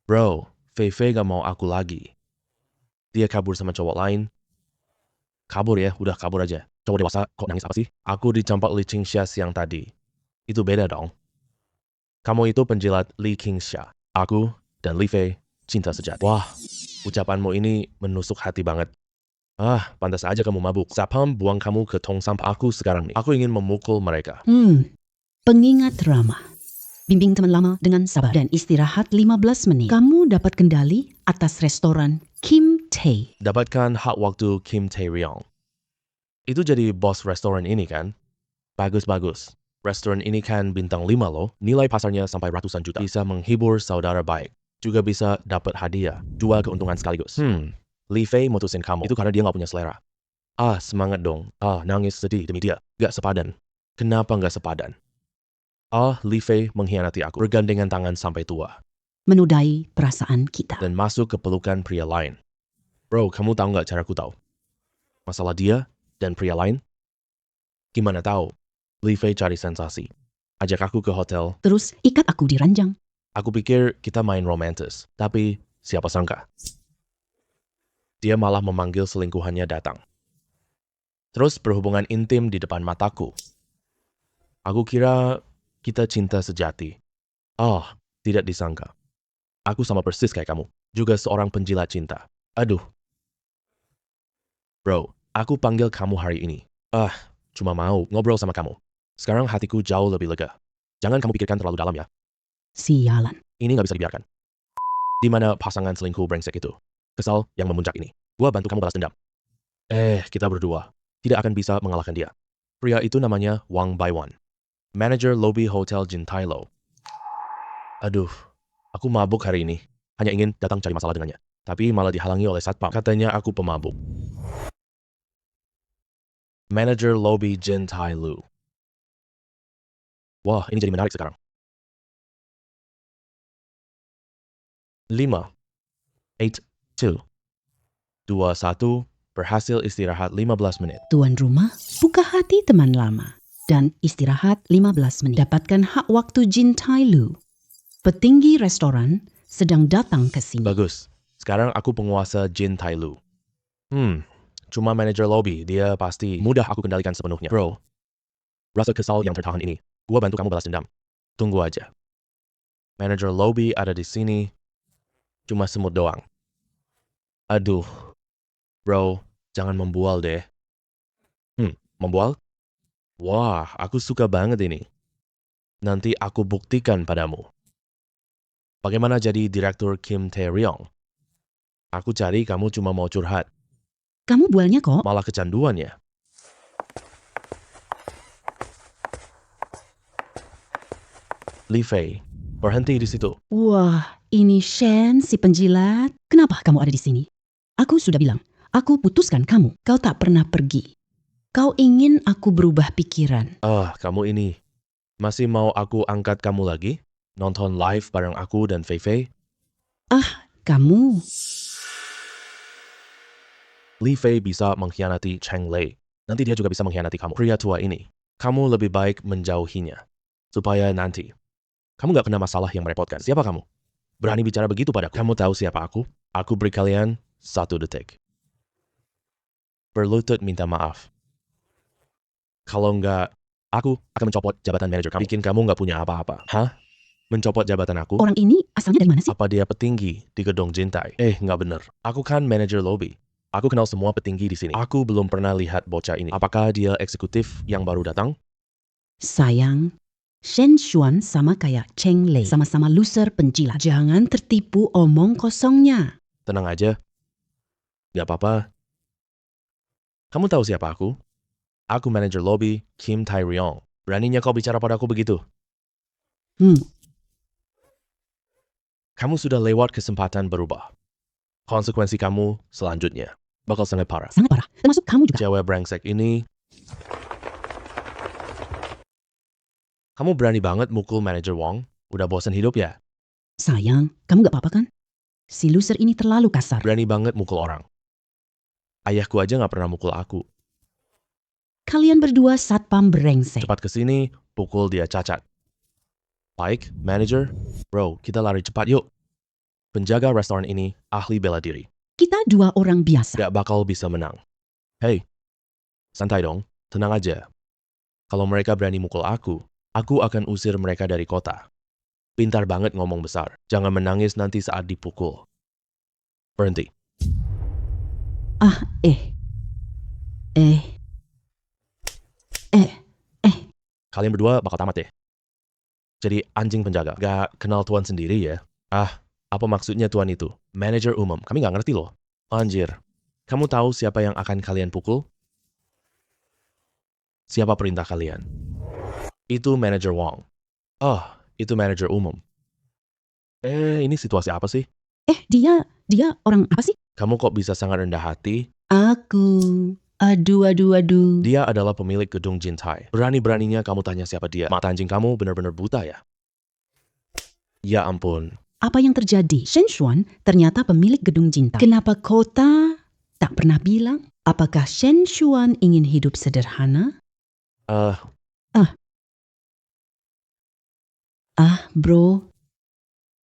Bro, Fei gak mau aku lagi. Dia kabur sama cowok lain. Kabur ya, udah kabur aja. Cowok dewasa, kok nangis apa sih? Aku dicampak Li Qingsha siang tadi. Itu beda dong. Kamu itu penjilat Li Qingsha. Aku dan Li Fei cinta sejati. Wah, ucapanmu ini menusuk hati banget. Pantas aja kamu mabuk. Sapam buang kamu ke tong sampah aku sekarang nih. Aku ingin memukul mereka. Pengingat ramah. Bimbing teman lama dengan sabar dan istirahat 15 menit. Kamu dapat kendali atas restoran Kim Tae. Dapatkan hak waktu Kim Tae Ryong. Itu jadi bos restoran ini kan? Bagus. Restoran ini kan bintang 5 loh. Nilai pasarnya sampai ratusan juta. Bisa menghibur saudara baik. Juga bisa dapat hadiah. Jual keuntungan sekaligus. Li Fei mutusin kamu. Itu karena dia gak punya selera. Semangat dong. Nangis sedih demi dia. Gak sepadan. Kenapa gak sepadan? Li Fei mengkhianati aku. Bergandengan tangan sampai tua. Menodai perasaan kita. Dan masuk ke pelukan pria lain. Bro, kamu tahu gak caraku tahu? Masalah dia dan pria lain? Gimana tahu? Li Fei cari sensasi. Ajak aku ke hotel. Terus ikat aku di ranjang. Aku pikir kita main romantis. Tapi siapa sangka? Dia malah memanggil selingkuhannya datang. Terus berhubungan intim di depan mataku. Aku kira kita cinta sejati. Tidak disangka. Aku sama persis kayak kamu. Juga seorang penjilat cinta. Aduh. Bro, aku panggil kamu hari ini. Cuma mau ngobrol sama kamu. Sekarang hatiku jauh lebih lega. Jangan kamu pikirkan terlalu dalam ya. Sialan. Ini gak bisa dibiarkan. Di mana pasangan selingkuh brengsek itu? Kesal yang memuncak ini. Gua bantu kamu balas dendam. Kita berdua tidak akan bisa mengalahkan dia. Pria itu namanya Wang Baiwan. Manager lobby Hotel Jintailo. Aduh, aku mabuk hari ini. Hanya ingin datang cari masalah dengannya. Tapi malah dihalangi oleh satpam. Katanya aku pemabuk. Manager lobby Jintailo. Wah, ini jadi menarik sekarang. 5, 8, 2, 1, berhasil istirahat 15 menit. Tuan rumah, buka hati teman lama. Dan istirahat 15 menit. Dapatkan hak waktu Jin Tai Lu. Petinggi restoran sedang datang ke sini. Bagus. Sekarang aku penguasa Jin Tai Lu. Cuma manajer lobby. Dia pasti mudah aku kendalikan sepenuhnya. Bro, rasa kesal yang tertahan ini. Gua bantu kamu balas dendam. Tunggu aja. Manajer lobby ada di sini. Cuma semut doang. Aduh. Bro, jangan membual deh. Membual? Wah, aku suka banget ini. Nanti aku buktikan padamu. Bagaimana jadi Direktur Kim Tae-ryong? Aku cari kamu cuma mau curhat. Kamu bualnya kok. Malah kecanduan ya. Li Fei, berhenti di situ. Wah, ini Shen si penjilat. Kenapa kamu ada di sini? Aku sudah bilang, aku putuskan kamu. Kau tak pernah pergi. Kau ingin aku berubah pikiran. Kamu ini. Masih mau aku angkat kamu lagi? Nonton live bareng aku dan Fei Fei? Kamu. Li Fei bisa mengkhianati Cheng Lei. Nanti dia juga bisa mengkhianati kamu. Pria tua ini. Kamu lebih baik menjauhinya. Supaya nanti kamu gak kena masalah yang merepotkan. Siapa kamu? Berani bicara begitu padaku? Kamu tahu siapa aku? Aku beri kalian 1 detik. Berlutut minta maaf. Kalau enggak, aku akan mencopot jabatan manajer kamu. Bikin kamu gak punya apa-apa. Mencopot jabatan aku? Orang ini asalnya dari mana sih? Apa dia petinggi di gedung Jintai? Nggak bener. Aku kan manajer lobby. Aku kenal semua petinggi di sini. Aku belum pernah lihat bocah ini. Apakah dia eksekutif yang baru datang? Sayang, Shen Xuan sama kayak Cheng Lei. Sama-sama loser penjilat. Jangan tertipu omong kosongnya. Tenang aja. Gak apa-apa. Kamu tahu siapa aku? Aku manajer lobby Kim Tae-ryong. Beraninya kau bicara padaku begitu? Kamu sudah lewat kesempatan berubah. Konsekuensi kamu selanjutnya bakal sangat parah. Sangat parah. Termasuk kamu juga. Cewek brengsek ini. Kamu berani banget mukul manajer Wong? Udah bosan hidup ya? Sayang, kamu gak apa-apa kan? Si loser ini terlalu kasar. Berani banget mukul orang. Ayahku aja gak pernah mukul aku. Kalian berdua satpam brengsek. Cepat kesini, pukul dia cacat. Baik, manager. Bro, kita lari cepat yuk. Penjaga restoran ini ahli bela diri. Kita 2 orang biasa. Gak bakal bisa menang. Hei, santai dong, tenang aja. Kalau mereka berani mukul aku akan usir mereka dari kota. Pintar banget ngomong besar. Jangan menangis nanti saat dipukul. Berhenti. Kalian berdua bakal tamat deh. Jadi anjing penjaga. Gak kenal tuan sendiri ya? Apa maksudnya tuan itu? Manajer umum. Kami gak ngerti loh. Anjir. Kamu tahu siapa yang akan kalian pukul? Siapa perintah kalian? Itu manajer Wong. Itu manajer umum. Ini situasi apa sih? Dia orang apa sih? Kamu kok bisa sangat rendah hati? Aku. Aduh. Dia adalah pemilik gedung Jintai. Berani-beraninya kamu tanya siapa dia. Mata anjing kamu benar-benar buta ya? Ya ampun. Apa yang terjadi? Shen Xuan ternyata pemilik gedung Jintai. Kenapa kota tak pernah bilang? Apakah Shen Xuan ingin hidup sederhana? Bro.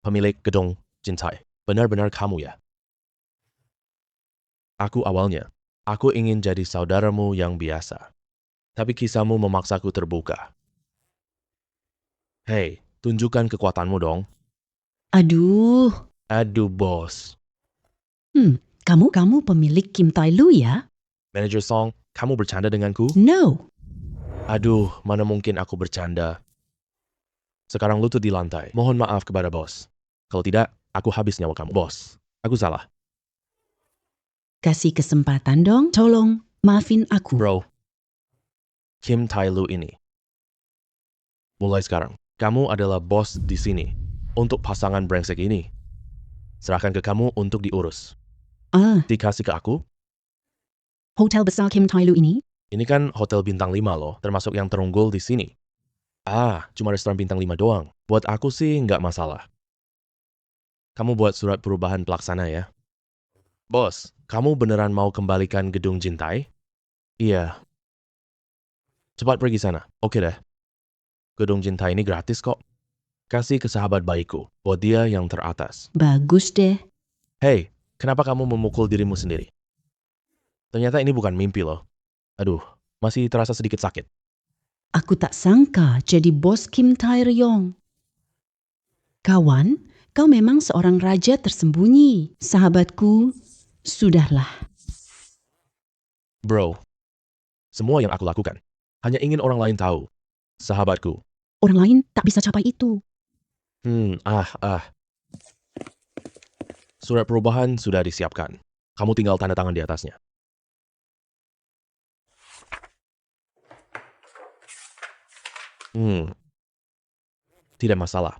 Pemilik gedung Jintai. Benar-benar kamu ya? Aku ingin jadi saudaramu yang biasa. Tapi kisahmu memaksaku terbuka. Hei, tunjukkan kekuatanmu dong. Aduh, Bos. kamu pemilik Kim Tai Lu ya? Manager Song, kamu bercanda denganku? No. Aduh, mana mungkin aku bercanda. Sekarang lutut di lantai. Mohon maaf kepada bos. Kalau tidak, aku habis nyawa kamu. Bos, aku salah. Kasih kesempatan dong. Tolong, maafin aku. Bro, Kim Tai Lu ini. Mulai sekarang, kamu adalah bos di sini. Untuk pasangan brengsek ini. Serahkan ke kamu untuk diurus. Dikasih ke aku? Hotel besar Kim Tai Lu ini? Ini kan hotel bintang 5 loh, termasuk yang terunggul di sini. Cuma restoran bintang 5 doang. Buat aku sih nggak masalah. Kamu buat surat perubahan pelaksana ya. Bos, kamu beneran mau kembalikan gedung Jintai? Iya. Cepat pergi sana. Oke deh. Gedung Jintai ini gratis kok. Kasih ke sahabat baikku, buat dia yang teratas. Bagus deh. Hei, kenapa kamu memukul dirimu sendiri? Ternyata ini bukan mimpi loh. Aduh, masih terasa sedikit sakit. Aku tak sangka jadi bos Kim Tai Ryong. Kawan, kau memang seorang raja tersembunyi. Sahabatku, sudahlah. Bro, semua yang aku lakukan hanya ingin orang lain tahu. Sahabatku. Orang lain tak bisa capai itu. Surat perubahan sudah disiapkan. Kamu tinggal tanda tangan di atasnya. Tidak masalah.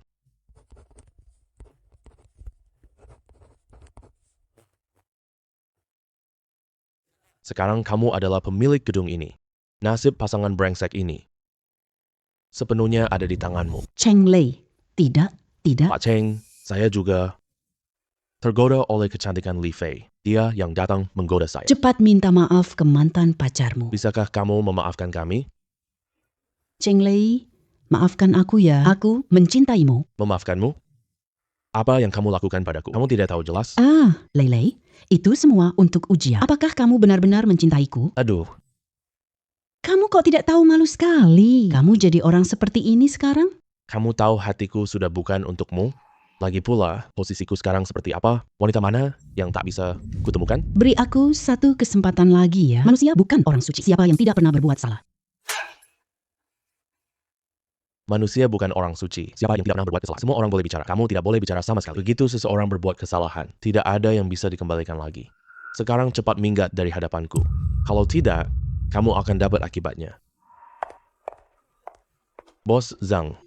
Sekarang kamu adalah pemilik gedung ini. Nasib pasangan brengsek ini sepenuhnya ada di tanganmu. Cheng Lei. Tidak. Pak Cheng, saya juga tergoda oleh kecantikan Li Fei. Dia yang datang menggoda saya. Cepat minta maaf ke mantan pacarmu. Bisakah kamu memaafkan kami? Cheng Lei, maafkan aku ya. Aku mencintaimu. Memaafkanmu? Apa yang kamu lakukan padaku? Kamu tidak tahu jelas? Lei, itu semua untuk ujian. Apakah kamu benar-benar mencintaiku? Aduh, Kamu kok tidak tahu, malu sekali. Kamu jadi orang seperti ini sekarang? kamu tahu hatiku sudah bukan untukmu? Lagi pula, posisiku sekarang seperti apa? Wanita mana yang tak bisa kutemukan? Beri aku satu kesempatan lagi ya. Manusia bukan orang suci. Siapa yang tidak pernah berbuat salah? Manusia bukan orang suci. Siapa yang tidak pernah berbuat kesalahan? Semua orang boleh bicara. Kamu tidak boleh bicara sama sekali. Begitu seseorang berbuat kesalahan, tidak ada yang bisa dikembalikan lagi. Sekarang cepat minggat dari hadapanku. Kalau tidak, kamu akan dapat akibatnya. Bos Zhang,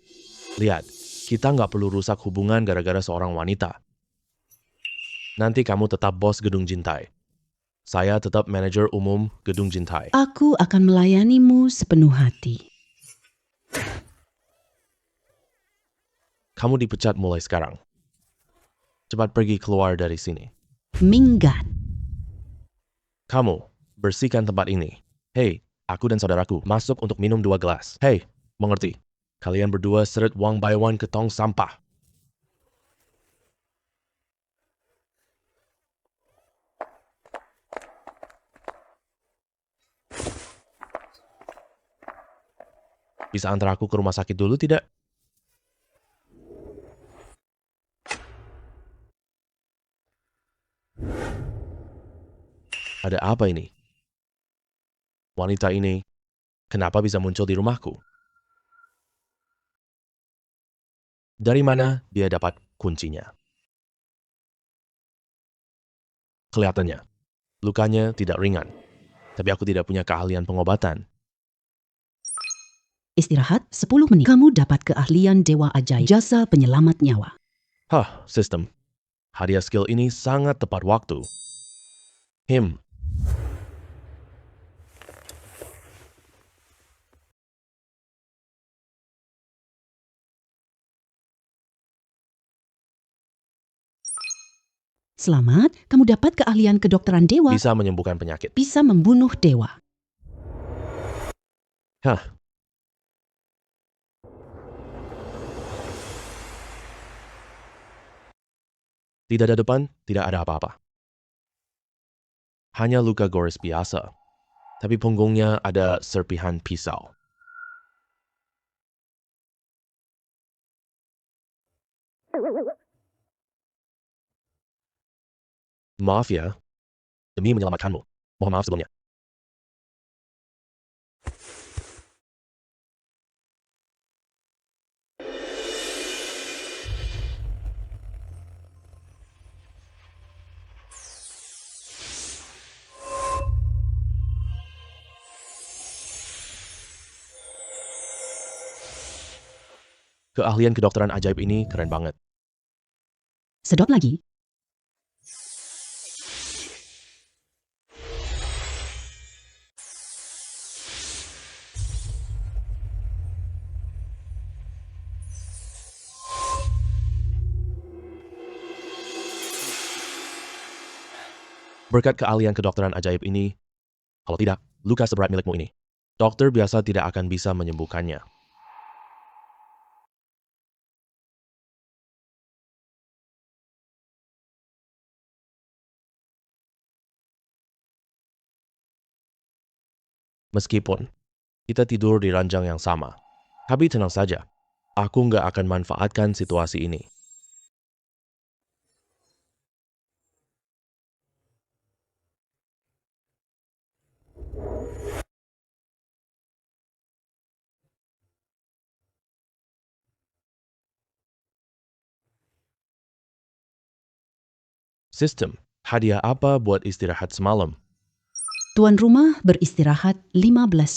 lihat, kita nggak perlu rusak hubungan gara-gara seorang wanita. Nanti kamu tetap bos gedung Jintai. Saya tetap manajer umum gedung Jintai. Aku akan melayanimu sepenuh hati. Kamu dipecat mulai sekarang. Cepat pergi keluar dari sini. Minggat. Kamu, bersihkan tempat ini. Hei, aku dan saudaraku masuk untuk minum 2 gelas. Hei, mengerti? Kalian berdua seret Wang Baiwan ke tong sampah. Bisa antar aku ke rumah sakit dulu tidak? Ada apa ini? Wanita ini, kenapa bisa muncul di rumahku? Dari mana dia dapat kuncinya? Kelihatannya, lukanya tidak ringan. Tapi aku tidak punya keahlian pengobatan. Istirahat 10 menit. Kamu dapat keahlian Dewa Ajaib, jasa penyelamat nyawa. Sistem. Hadiah skill ini sangat tepat waktu. Selamat, kamu dapat keahlian kedokteran dewa. Bisa menyembuhkan penyakit. Bisa membunuh dewa. Tidak ada depan, tidak ada apa-apa. Hanya luka gores biasa. Tapi punggungnya ada serpihan pisau. Maaf ya, demi menyelamatkanmu. Mohon maaf sebelumnya. Keahlian kedokteran ajaib ini keren banget. Sedot lagi. Berkat keahlian kedokteran ajaib ini, kalau tidak, luka seberat milikmu ini, dokter biasa tidak akan bisa menyembuhkannya. Meskipun kita tidur di ranjang yang sama, tapi tenang saja, aku nggak akan manfaatkan situasi ini. Sistem, hadiah apa buat istirahat semalam? Tuan rumah beristirahat 15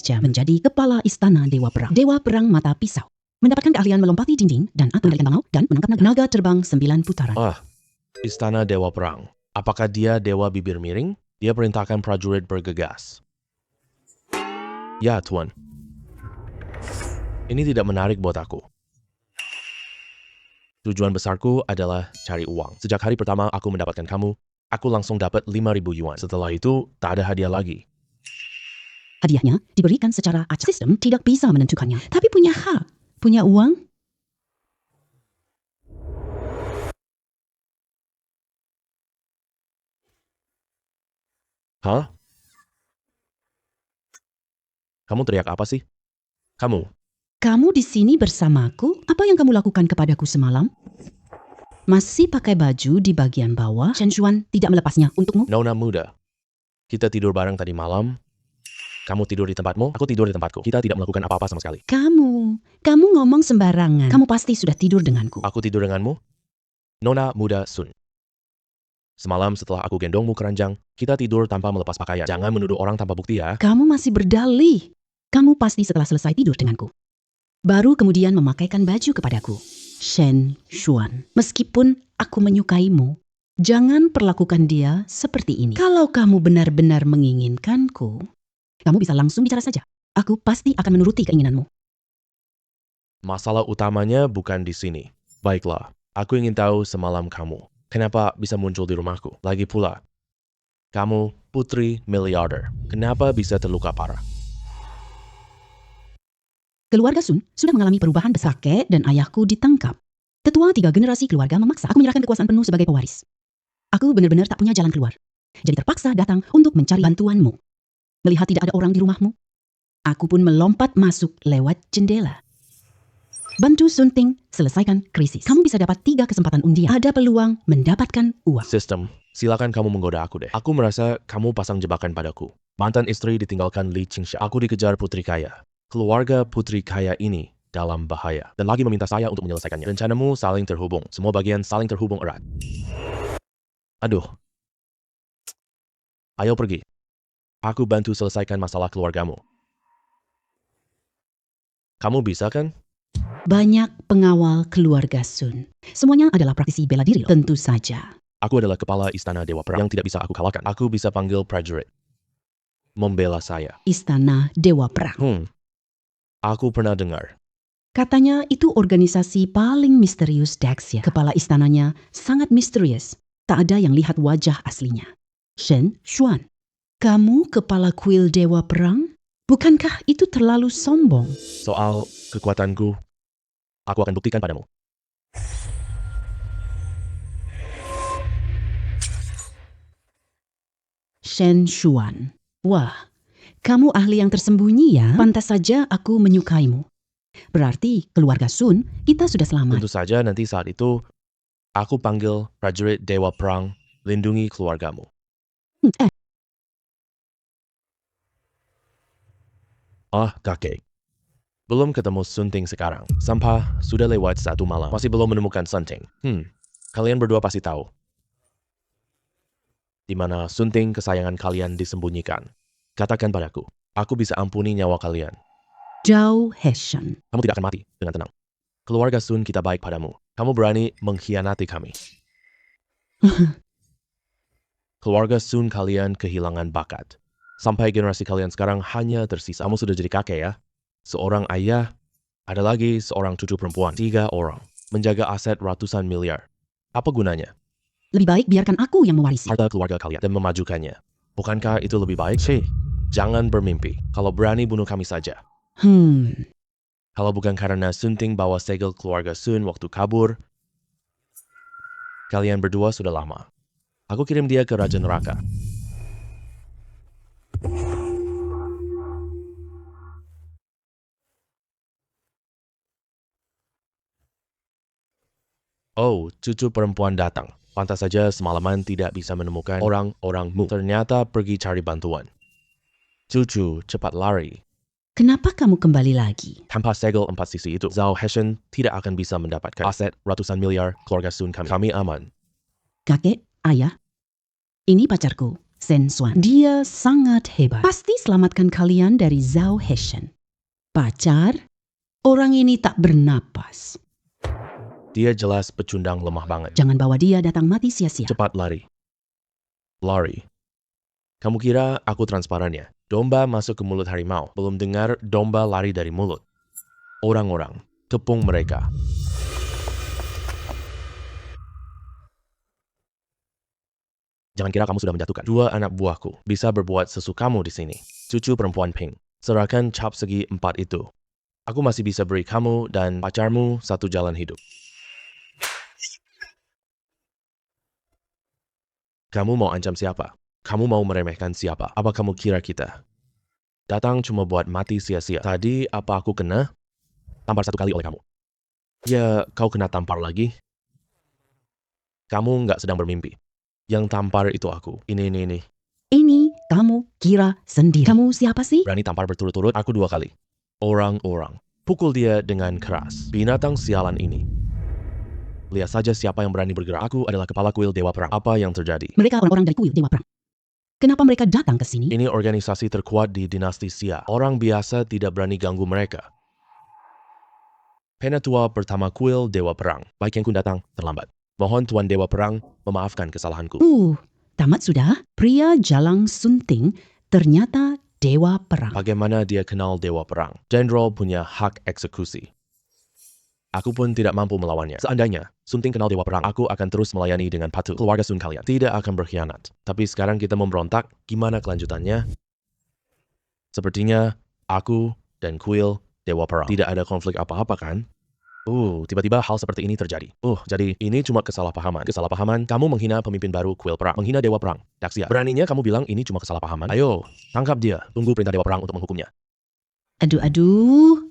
jam menjadi kepala istana Dewa Perang. Dewa Perang mata pisau. Mendapatkan keahlian melompati dinding dan atur ikan bangau dan menangkap naga terbang 9 putaran. Istana Dewa Perang. Apakah dia dewa bibir miring? Dia perintahkan prajurit bergegas. Ya, Tuan. Ini tidak menarik buat aku. Tujuan besarku adalah cari uang. Sejak hari pertama aku mendapatkan kamu, aku langsung dapat 5.000 yuan. Setelah itu, tak ada hadiah lagi. Hadiahnya diberikan secara acak. Sistem tidak bisa menentukannya, tapi punya hak. Punya uang? Kamu teriak apa sih? Kamu di sini bersamaku? Apa yang kamu lakukan kepadaku semalam? Masih pakai baju di bagian bawah? Shen Xuan tidak melepasnya untukmu? Nona muda, kita tidur bareng tadi malam. Kamu tidur di tempatmu, aku tidur di tempatku. Kita tidak melakukan apa-apa sama sekali. Kamu ngomong sembarangan. Kamu pasti sudah tidur denganku. Aku tidur denganmu? Nona muda Sun. Semalam setelah aku gendongmu ke ranjang, kita tidur tanpa melepas pakaian. Jangan menuduh orang tanpa bukti ya. Kamu masih berdalih. Kamu pasti setelah selesai tidur denganku, baru kemudian memakaikan baju kepadaku. Shen Xuan, meskipun aku menyukaimu, jangan perlakukan dia seperti ini. Kalau kamu benar-benar menginginkanku, kamu bisa langsung bicara saja. Aku pasti akan menuruti keinginanmu. Masalah utamanya bukan di sini. Baiklah, aku ingin tahu semalam kamu. Kenapa bisa muncul di rumahku? Lagi pula, kamu putri miliarder. Kenapa bisa terluka parah? Keluarga Sun sudah mengalami perubahan besar. Kakek dan ayahku ditangkap. Tetua 3 generasi keluarga memaksa aku menyerahkan kekuasaan penuh sebagai pewaris. Aku benar-benar tak punya jalan keluar. Jadi terpaksa datang untuk mencari bantuanmu. Melihat tidak ada orang di rumahmu, aku pun melompat masuk lewat jendela. Bantu Sun Ting selesaikan krisis. Kamu bisa dapat 3 kesempatan undian. Ada peluang mendapatkan uang. Sistem, silakan kamu menggoda aku deh. Aku merasa kamu pasang jebakan padaku. Mantan istri ditinggalkan Li Qingsha. Aku dikejar putri kaya. Keluarga putri kaya ini dalam bahaya. Dan lagi meminta saya untuk menyelesaikannya. Rencanamu saling terhubung. Semua bagian saling terhubung erat. Aduh. Ayo pergi. Aku bantu selesaikan masalah keluargamu. Kamu bisa kan? Banyak pengawal keluarga Sun. Semuanya adalah praktisi bela diri. Tentu saja. Aku adalah kepala Istana Dewa Perang yang tidak bisa aku kalahkan. Aku bisa panggil prajurit membela saya. Istana Dewa Perang. Aku pernah dengar. Katanya itu organisasi paling misterius Daxia. Kepala istananya sangat misterius. Tak ada yang lihat wajah aslinya. Shen Xuan, kamu kepala kuil Dewa Perang? Bukankah itu terlalu sombong? Soal kekuatanku, aku akan buktikan padamu. Shen Xuan, wah, kamu ahli yang tersembunyi ya? Pantas saja aku menyukaimu. Berarti keluarga Sun, kita sudah selamat. Tentu saja nanti saat itu, aku panggil prajurit Dewa Perang lindungi keluargamu. Kakek. Belum ketemu Sunting sekarang. Sampah sudah lewat 1 malam. Masih belum menemukan Sunting. Kalian berdua pasti tahu di mana Sunting kesayangan kalian disembunyikan. Katakan padaku, aku bisa ampuni nyawa kalian. Zhao Heshen. Kamu tidak akan mati dengan tenang. Keluarga Sun kita baik padamu. Kamu berani mengkhianati kami. Keluarga Sun kalian kehilangan bakat. Sampai generasi kalian sekarang hanya tersisa. Kamu sudah jadi kakek ya? Seorang ayah, ada lagi seorang cucu perempuan. 3 orang. Menjaga aset ratusan miliar. Apa gunanya? Lebih baik biarkan aku yang mewarisi. Harta keluarga kalian dan memajukannya. Bukankah itu lebih baik? Jangan bermimpi. Kalau berani bunuh kami saja. Kalau bukan karena Sunting bawa segel keluarga Sun waktu kabur, kalian berdua sudah lama. Aku kirim dia ke Raja Neraka. Oh, cucu perempuan datang. Pantas saja semalaman tidak bisa menemukan orang-orangmu. Ternyata pergi cari bantuan. Cucu, cepat lari. Kenapa kamu kembali lagi? Tanpa segel 4 sisi itu, Zhao Heshen tidak akan bisa mendapatkan aset ratusan miliar keluarga Sun kami. Kami aman. Kakek, ayah, ini pacarku, Shen Xuan. Dia sangat hebat. Pasti selamatkan kalian dari Zhao Heshen. Pacar? Orang ini tak bernapas. Dia jelas pecundang lemah banget. Jangan bawa dia datang mati sia-sia. Cepat lari. Lari. Kamu kira aku transparan ya? Domba masuk ke mulut harimau. Belum dengar domba lari dari mulut. Orang-orang, tepung mereka. Jangan kira kamu sudah menjatuhkan. 2 anak buahku bisa berbuat sesukamu di sini. Cucu perempuan Ping. Serahkan cap segi 4 itu. Aku masih bisa beri kamu dan pacarmu 1 jalan hidup. Kamu mau ancam siapa? Kamu mau meremehkan siapa? Apa kamu kira kita datang cuma buat mati sia-sia? Tadi apa aku kena? Tampar 1 kali oleh kamu. Ya, kau kena tampar lagi. Kamu nggak sedang bermimpi. Yang tampar itu aku. Ini. Ini kamu kira sendiri. Kamu siapa sih? Berani tampar berturut-turut aku 2 kali. Orang-orang. Pukul dia dengan keras. Binatang sialan ini. Lihat saja siapa yang berani bergerak. Aku adalah kepala kuil Dewa Perang. Apa yang terjadi? Mereka orang-orang dari kuil Dewa Perang. Kenapa mereka datang ke sini? Ini organisasi terkuat di dinasti Xia. Orang biasa tidak berani ganggu mereka. Penatua pertama kuil Dewa Perang. Baik yang kun datang terlambat. Mohon Tuan Dewa Perang memaafkan kesalahanku. Tamat sudah. Pria Jalang Sunting ternyata Dewa Perang. Bagaimana dia kenal Dewa Perang? Jenderal punya hak eksekusi. Aku pun tidak mampu melawannya. Seandainya Sunting kenal Dewa Perang, aku akan terus melayani dengan patuh. Keluarga Sun kalian tidak akan berkhianat. Tapi sekarang kita memberontak, gimana kelanjutannya? Sepertinya aku dan kuil Dewa Perang tidak ada konflik apa-apa kan? Tiba-tiba hal seperti ini terjadi. Jadi ini cuma kesalahpahaman. Kesalahpahaman, kamu menghina pemimpin baru kuil perang. Menghina Dewa Perang, Daxia. Beraninya kamu bilang ini cuma kesalahpahaman? Ayo, tangkap dia. Tunggu perintah Dewa Perang untuk menghukumnya. Aduh.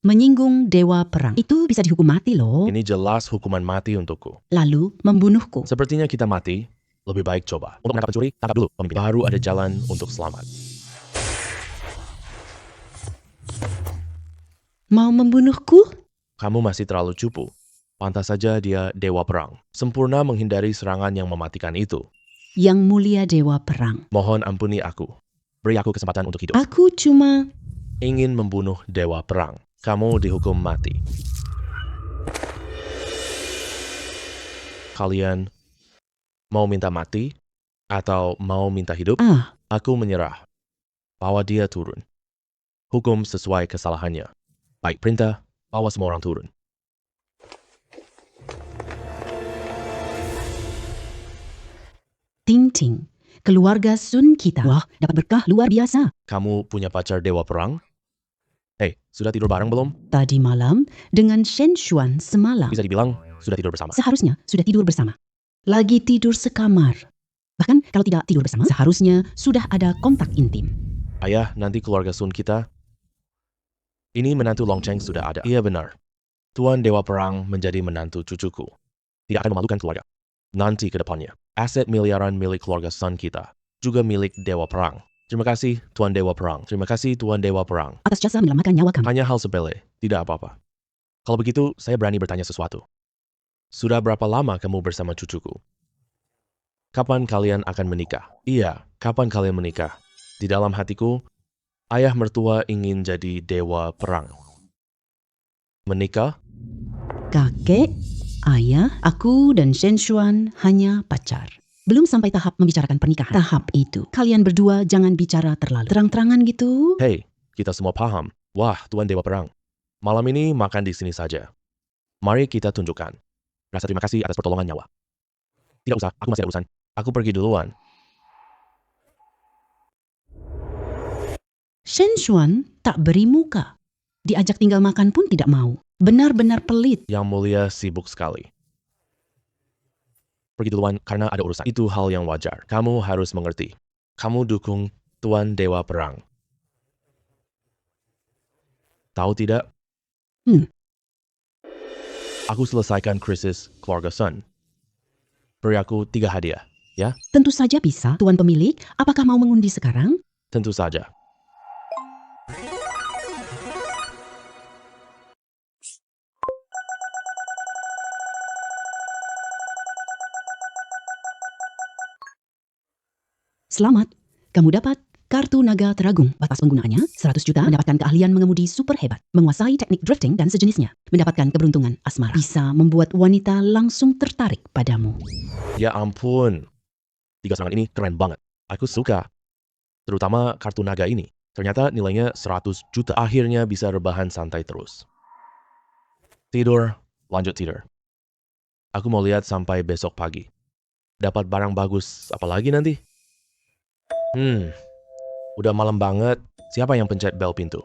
Menyinggung Dewa Perang. Itu bisa dihukum mati loh. Ini jelas hukuman mati untukku. Lalu membunuhku. Sepertinya kita mati, lebih baik coba. Untuk menangkap pencuri, tangkap dulu pemimpin. Baru ada jalan untuk selamat. Mau membunuhku? Kamu masih terlalu cupu. Pantas saja dia Dewa Perang. Sempurna menghindari serangan yang mematikan itu. Yang mulia Dewa Perang. Mohon ampuni aku. Beri aku kesempatan untuk hidup. Aku cuma ingin membunuh Dewa Perang. kamu dihukum mati. Kalian mau minta mati atau mau minta hidup? Aku menyerah. Bawa dia turun. Hukum sesuai kesalahannya. Baik perintah, bawa semua orang turun. Ting ting. Keluarga Sun kita. Wah, dapat berkah luar biasa. Kamu punya pacar dewa perang? Hei, sudah tidur bareng belum? Tadi malam dengan Shen Xuan semalam. Bisa dibilang sudah tidur bersama. Seharusnya sudah tidur bersama. Lagi tidur sekamar. Bahkan kalau tidak tidur bersama, seharusnya sudah ada kontak intim. Ayah, nanti keluarga Sun kita. Ini menantu Long Cheng sudah ada. Iya benar. Tuan Dewa Perang menjadi menantu cucuku. Tidak akan memalukan keluarga. Nanti ke depannya, aset miliaran milik keluarga Sun kita juga milik Dewa Perang. Terima kasih, Tuan Dewa Perang. Terima kasih, Tuan Dewa Perang. Atas jasa menyelamatkan nyawa kamu. Hanya hal sepele, tidak apa-apa. Kalau begitu, saya berani bertanya sesuatu. Sudah berapa lama kamu bersama cucuku? Kapan kalian akan menikah? Iya, kapan kalian menikah? Di dalam hatiku, ayah mertua ingin jadi dewa perang. Menikah? Kakek, ayah, aku dan Shen Xuan hanya pacar. Belum sampai tahap membicarakan pernikahan. Tahap itu, kalian berdua jangan bicara terlalu terang-terangan gitu. Hei, kita semua paham. Wah, Tuan Dewa Perang. Malam ini makan di sini saja. Mari kita tunjukkan. Rasa terima kasih atas pertolongan nyawa. Tidak usah, aku masih ada urusan. Aku pergi duluan. Shen Xuan tak beri muka. Diajak tinggal makan pun tidak mau. Benar-benar pelit. Yang mulia sibuk sekali. Pergi duluan karena ada urusan. Itu hal yang wajar. Kamu harus mengerti. Kamu dukung Tuan Dewa Perang. Tahu tidak? Aku selesaikan krisis keluarga Sun. Beri aku 3 hadiah, ya? Tentu saja bisa, Tuan pemilik. Apakah mau mengundi sekarang? Tentu saja. Selamat, kamu dapat kartu naga teragung. Batas penggunaannya 100 juta, mendapatkan keahlian mengemudi super hebat, menguasai teknik drifting dan sejenisnya, mendapatkan keberuntungan asmara, bisa membuat wanita langsung tertarik padamu. Ya ampun. 3 serangan ini keren banget. Aku suka. Terutama kartu naga ini. Ternyata nilainya 100 juta. Akhirnya bisa rebahan santai terus. Tidur, lanjut tidur. Aku mau lihat sampai besok pagi. Dapat barang bagus apa lagi nanti? Udah malam banget. Siapa yang pencet bel pintu?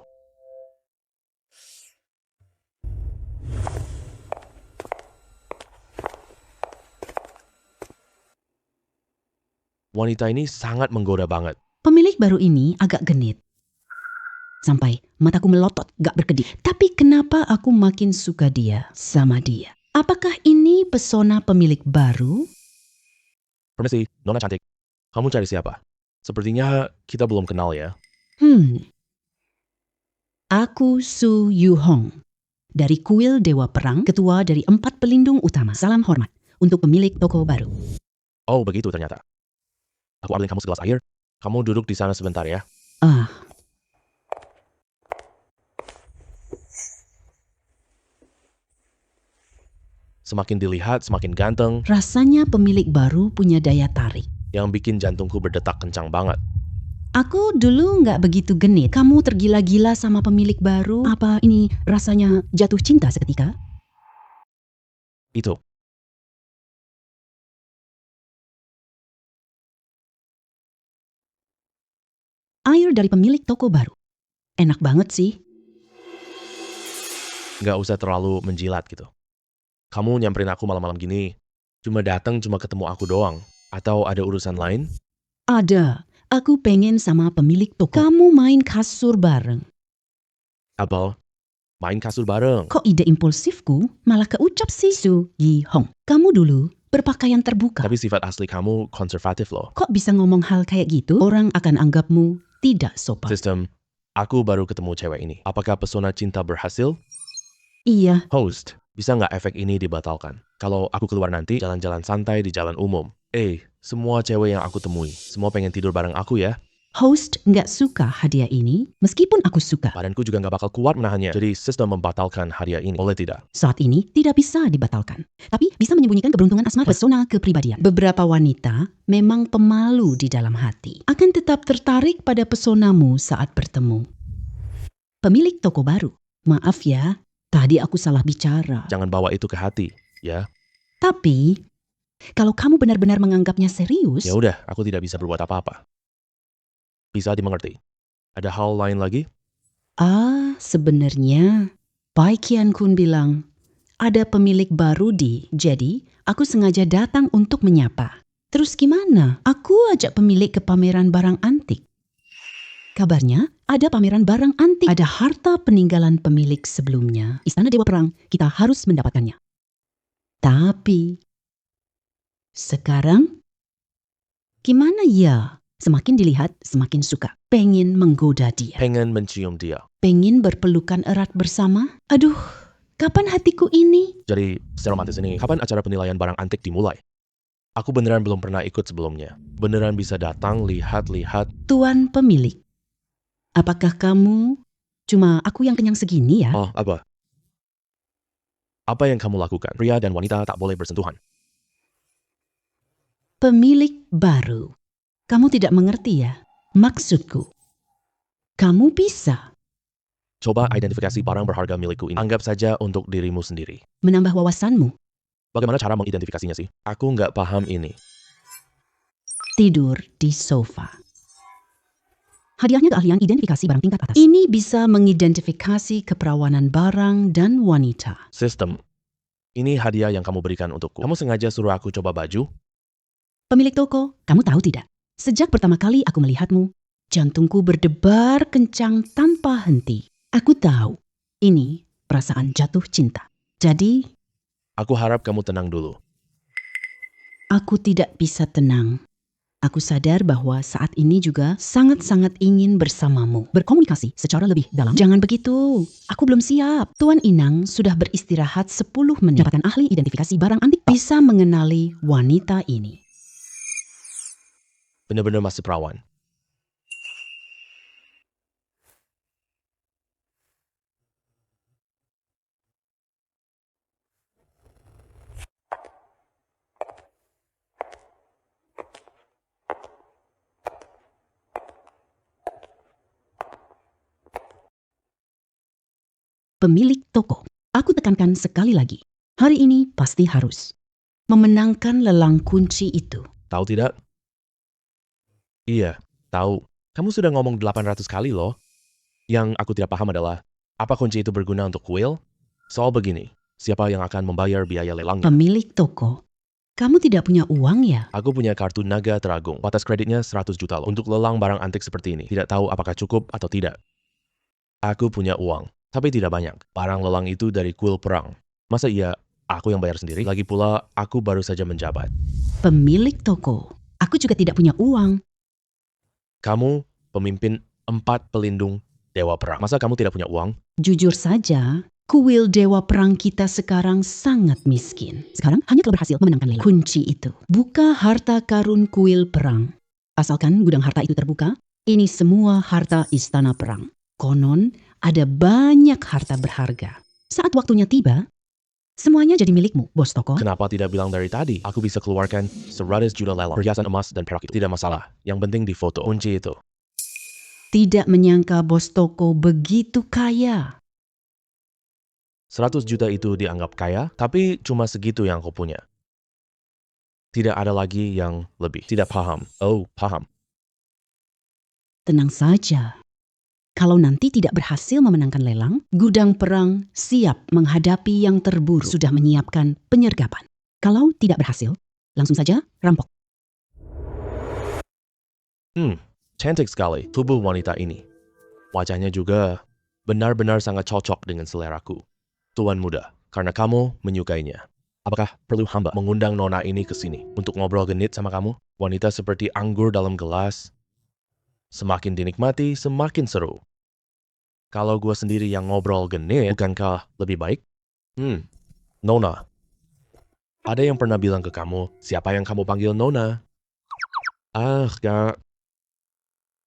Wanita ini sangat menggoda banget. Pemilik baru ini agak genit. Sampai mataku melotot, gak berkedip. Tapi kenapa aku makin suka dia sama dia? Apakah ini pesona pemilik baru? Permisi, Nona cantik. Kamu cari siapa? Sepertinya kita belum kenal ya. Aku Su Yu Hong. Dari kuil Dewa Perang, ketua dari 4 pelindung utama. Salam hormat untuk pemilik toko baru. Oh, begitu ternyata. Aku ambilin kamu segelas air. Kamu duduk di sana sebentar ya. Semakin dilihat, semakin ganteng. Rasanya pemilik baru punya daya tarik. Yang bikin jantungku berdetak kencang banget. Aku dulu nggak begitu genit. Kamu tergila-gila sama pemilik baru? Apa ini rasanya jatuh cinta seketika? Itu. Air dari pemilik toko baru. Enak banget sih. Nggak usah terlalu menjilat gitu. Kamu nyamperin aku malam-malam gini. Cuma datang cuma ketemu aku doang. Atau ada urusan lain? Ada. Aku pengen sama pemilik toko. Kamu main kasur bareng. Abel, main kasur bareng. Kok ide impulsifku malah keucap sih, Su Yi Hong? Kamu dulu berpakaian terbuka. Tapi sifat asli kamu konservatif loh. Kok bisa ngomong hal kayak gitu? Orang akan anggapmu tidak sopan. Sistem, aku baru ketemu cewek ini. Apakah pesona cinta berhasil? Iya. Host, bisa nggak efek ini dibatalkan? Kalau aku keluar nanti, jalan-jalan santai di jalan umum. Semua cewek yang aku temui, semua pengen tidur bareng aku ya. Host nggak suka hadiah ini, meskipun aku suka. Badanku juga nggak bakal kuat menahannya. Jadi sistem membatalkan hadiah ini. Boleh tidak? Saat ini tidak bisa dibatalkan, tapi bisa menyembunyikan keberuntungan asmara, pesona kepribadian. Beberapa wanita memang pemalu di dalam hati, akan tetap tertarik pada pesonamu saat bertemu. Pemilik toko baru, maaf ya, tadi aku salah bicara. Jangan bawa itu ke hati, ya. Tapi, kalau kamu benar-benar menganggapnya serius, Ya udah, aku tidak bisa berbuat apa-apa. Bisa dimengerti. Ada hal lain lagi? sebenarnya, Pai Kian Kun bilang, ada pemilik baru jadi aku sengaja datang untuk menyapa. Terus gimana? Aku ajak pemilik ke pameran barang antik. Kabarnya, ada pameran barang antik. Ada harta peninggalan pemilik sebelumnya. Istana Dewa Perang, kita harus mendapatkannya. Tapi, sekarang, gimana ya? Semakin dilihat, semakin suka. Pengen menggoda dia. Pengen mencium dia. Pengen berpelukan erat bersama. Aduh, kapan hatiku ini? Jadi, seromantis ini, kapan acara penilaian barang antik dimulai? Aku beneran belum pernah ikut sebelumnya. Beneran bisa datang, lihat-lihat. Tuan pemilik, apakah kamu cuma aku yang kenyang segini ya? Oh, apa? Apa yang kamu lakukan? Pria dan wanita tak boleh bersentuhan. Pemilik baru. Kamu tidak mengerti ya? Maksudku, kamu bisa Coba identifikasi barang berharga milikku ini. Anggap saja untuk dirimu sendiri. menambah wawasanmu. Bagaimana cara mengidentifikasinya sih? Aku nggak paham ini. Tidur di sofa. Hadiahnya keahlian identifikasi barang tingkat atas. Ini bisa mengidentifikasi keperawanan barang dan wanita. Sistem. Ini hadiah yang kamu berikan untukku. Kamu sengaja suruh aku coba baju? Pemilik toko, kamu tahu tidak? Sejak pertama kali aku melihatmu, jantungku berdebar kencang tanpa henti. Aku tahu, ini perasaan jatuh cinta. Jadi, Aku harap kamu tenang dulu. aku tidak bisa tenang. Aku sadar bahwa saat ini juga sangat-sangat ingin bersamamu. Berkomunikasi secara lebih dalam. Jangan begitu, aku belum siap. Tuan Inang sudah beristirahat 10 menit. Dapatkan ahli identifikasi barang antik bisa mengenali wanita ini. Benar-benar masih perawan. Pemilik toko, aku tekankan sekali lagi. Hari ini pasti harus memenangkan lelang kunci itu. Tahu tidak? Iya, tahu. Kamu sudah ngomong 800 kali loh. Yang aku tidak paham adalah, apa kunci itu berguna untuk kuil? Soal begini, siapa yang akan membayar biaya lelangnya? Pemilik toko, kamu tidak punya uang ya? Aku punya kartu Naga Teragung. Batas kreditnya 100 juta loh. Untuk lelang barang antik seperti ini. Tidak tahu apakah cukup atau tidak. Aku punya uang, tapi tidak banyak. Barang lelang itu dari kuil perang. Masa iya aku yang bayar sendiri? Lagi pula, aku baru saja menjabat. Pemilik toko, aku juga tidak punya uang. Kamu pemimpin 4 pelindung Dewa Perang. Masa kamu tidak punya uang? Jujur saja, kuil Dewa Perang kita sekarang sangat miskin. Sekarang hanya telah berhasil memenangkan lelang. Kunci itu, buka harta karun kuil perang. Asalkan gudang harta itu terbuka, ini semua harta istana perang. Konon, ada banyak harta berharga. Saat waktunya tiba, semuanya jadi milikmu, bos toko. Kenapa tidak bilang dari tadi? Aku bisa keluarkan 100 juta lelang, perhiasan emas dan perak itu. Tidak masalah. Yang penting di foto. Kunci itu. Tidak menyangka bos toko begitu kaya. 100 juta itu dianggap kaya, tapi cuma segitu yang aku punya. Tidak ada lagi yang lebih. Tidak paham. Oh, paham. Tenang saja. Kalau nanti tidak berhasil memenangkan lelang, gudang perang siap menghadapi yang terburuk. Sudah menyiapkan penyergapan. Kalau tidak berhasil, langsung saja rampok. Cantik sekali tubuh wanita ini. Wajahnya juga benar-benar sangat cocok dengan seleraku. Tuan muda, karena kamu menyukainya. Apakah perlu hamba mengundang nona ini ke sini untuk ngobrol genit sama kamu? Wanita seperti anggur dalam gelas. Semakin dinikmati, semakin seru. Kalau gue sendiri yang ngobrol genit, bukankah lebih baik? Nona. Ada yang pernah bilang ke kamu, siapa yang kamu panggil Nona? Gak.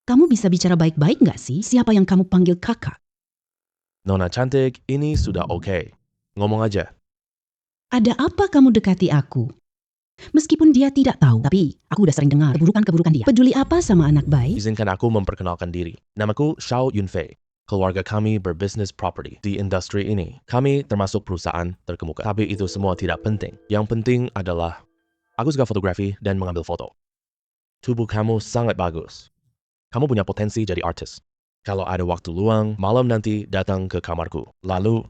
Kamu bisa bicara baik-baik nggak sih? Siapa yang kamu panggil kakak? Nona cantik, ini sudah oke. Ngomong aja. Ada apa kamu dekati aku? Meskipun dia tidak tahu, tapi aku udah sering dengar keburukan-keburukan dia. Peduli apa sama anak baik? Izinkan aku memperkenalkan diri. Namaku Xiao Yunfei. Keluarga kami berbisnis property di industri ini. Kami termasuk perusahaan terkemuka. Tapi itu semua tidak penting. Yang penting adalah aku suka fotografi dan mengambil foto. Tubuh kamu sangat bagus. Kamu punya potensi jadi artis. Kalau ada waktu luang, malam nanti datang ke kamarku. Lalu,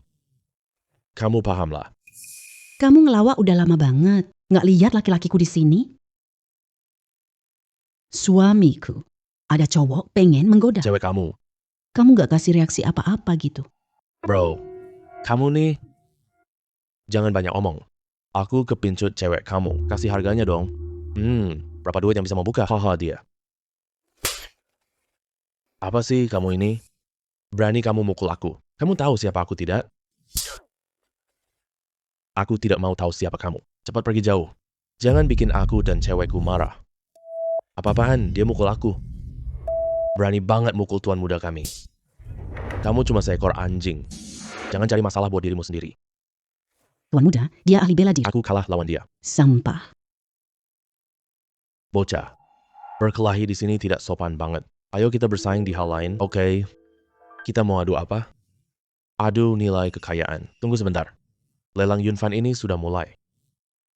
kamu pahamlah. Kamu ngelawak udah lama banget. Nggak lihat laki-lakiku di sini? Suamiku. Ada cowok pengen menggoda. Cewek kamu. Kamu nggak kasih reaksi apa-apa gitu. Bro, kamu nih, jangan banyak omong. Aku kepincut cewek kamu. Kasih harganya dong. Berapa duit yang bisa membuka? Haha dia. Apa sih kamu ini? Berani kamu mukul aku. Kamu tahu siapa aku tidak? Aku tidak mau tahu siapa kamu. Cepat pergi jauh. Jangan bikin aku dan cewekku marah. Apa-apaan, dia mukul aku. Berani banget mukul tuan muda kami. Kamu cuma seekor anjing. Jangan cari masalah buat dirimu sendiri. Tuan muda, dia ahli bela diri. Aku kalah lawan dia. Sampah. Bocah, berkelahi di sini tidak sopan banget. Ayo kita bersaing di hal lain. Oke, kita mau adu apa? Adu nilai kekayaan. Tunggu sebentar. Lelang Yunfan ini sudah mulai.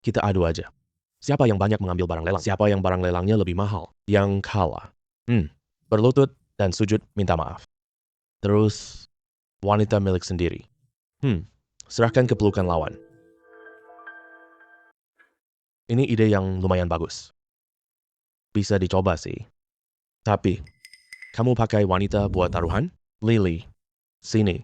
Kita adu aja. Siapa yang banyak mengambil barang lelang? Siapa yang barang lelangnya lebih mahal? Yang kalah. Berlutut dan sujud minta maaf. Terus, wanita milik sendiri. Serahkan ke pelukan lawan. Ini ide yang lumayan bagus. Bisa dicoba sih. Tapi, kamu pakai wanita buat taruhan? Lily, sini.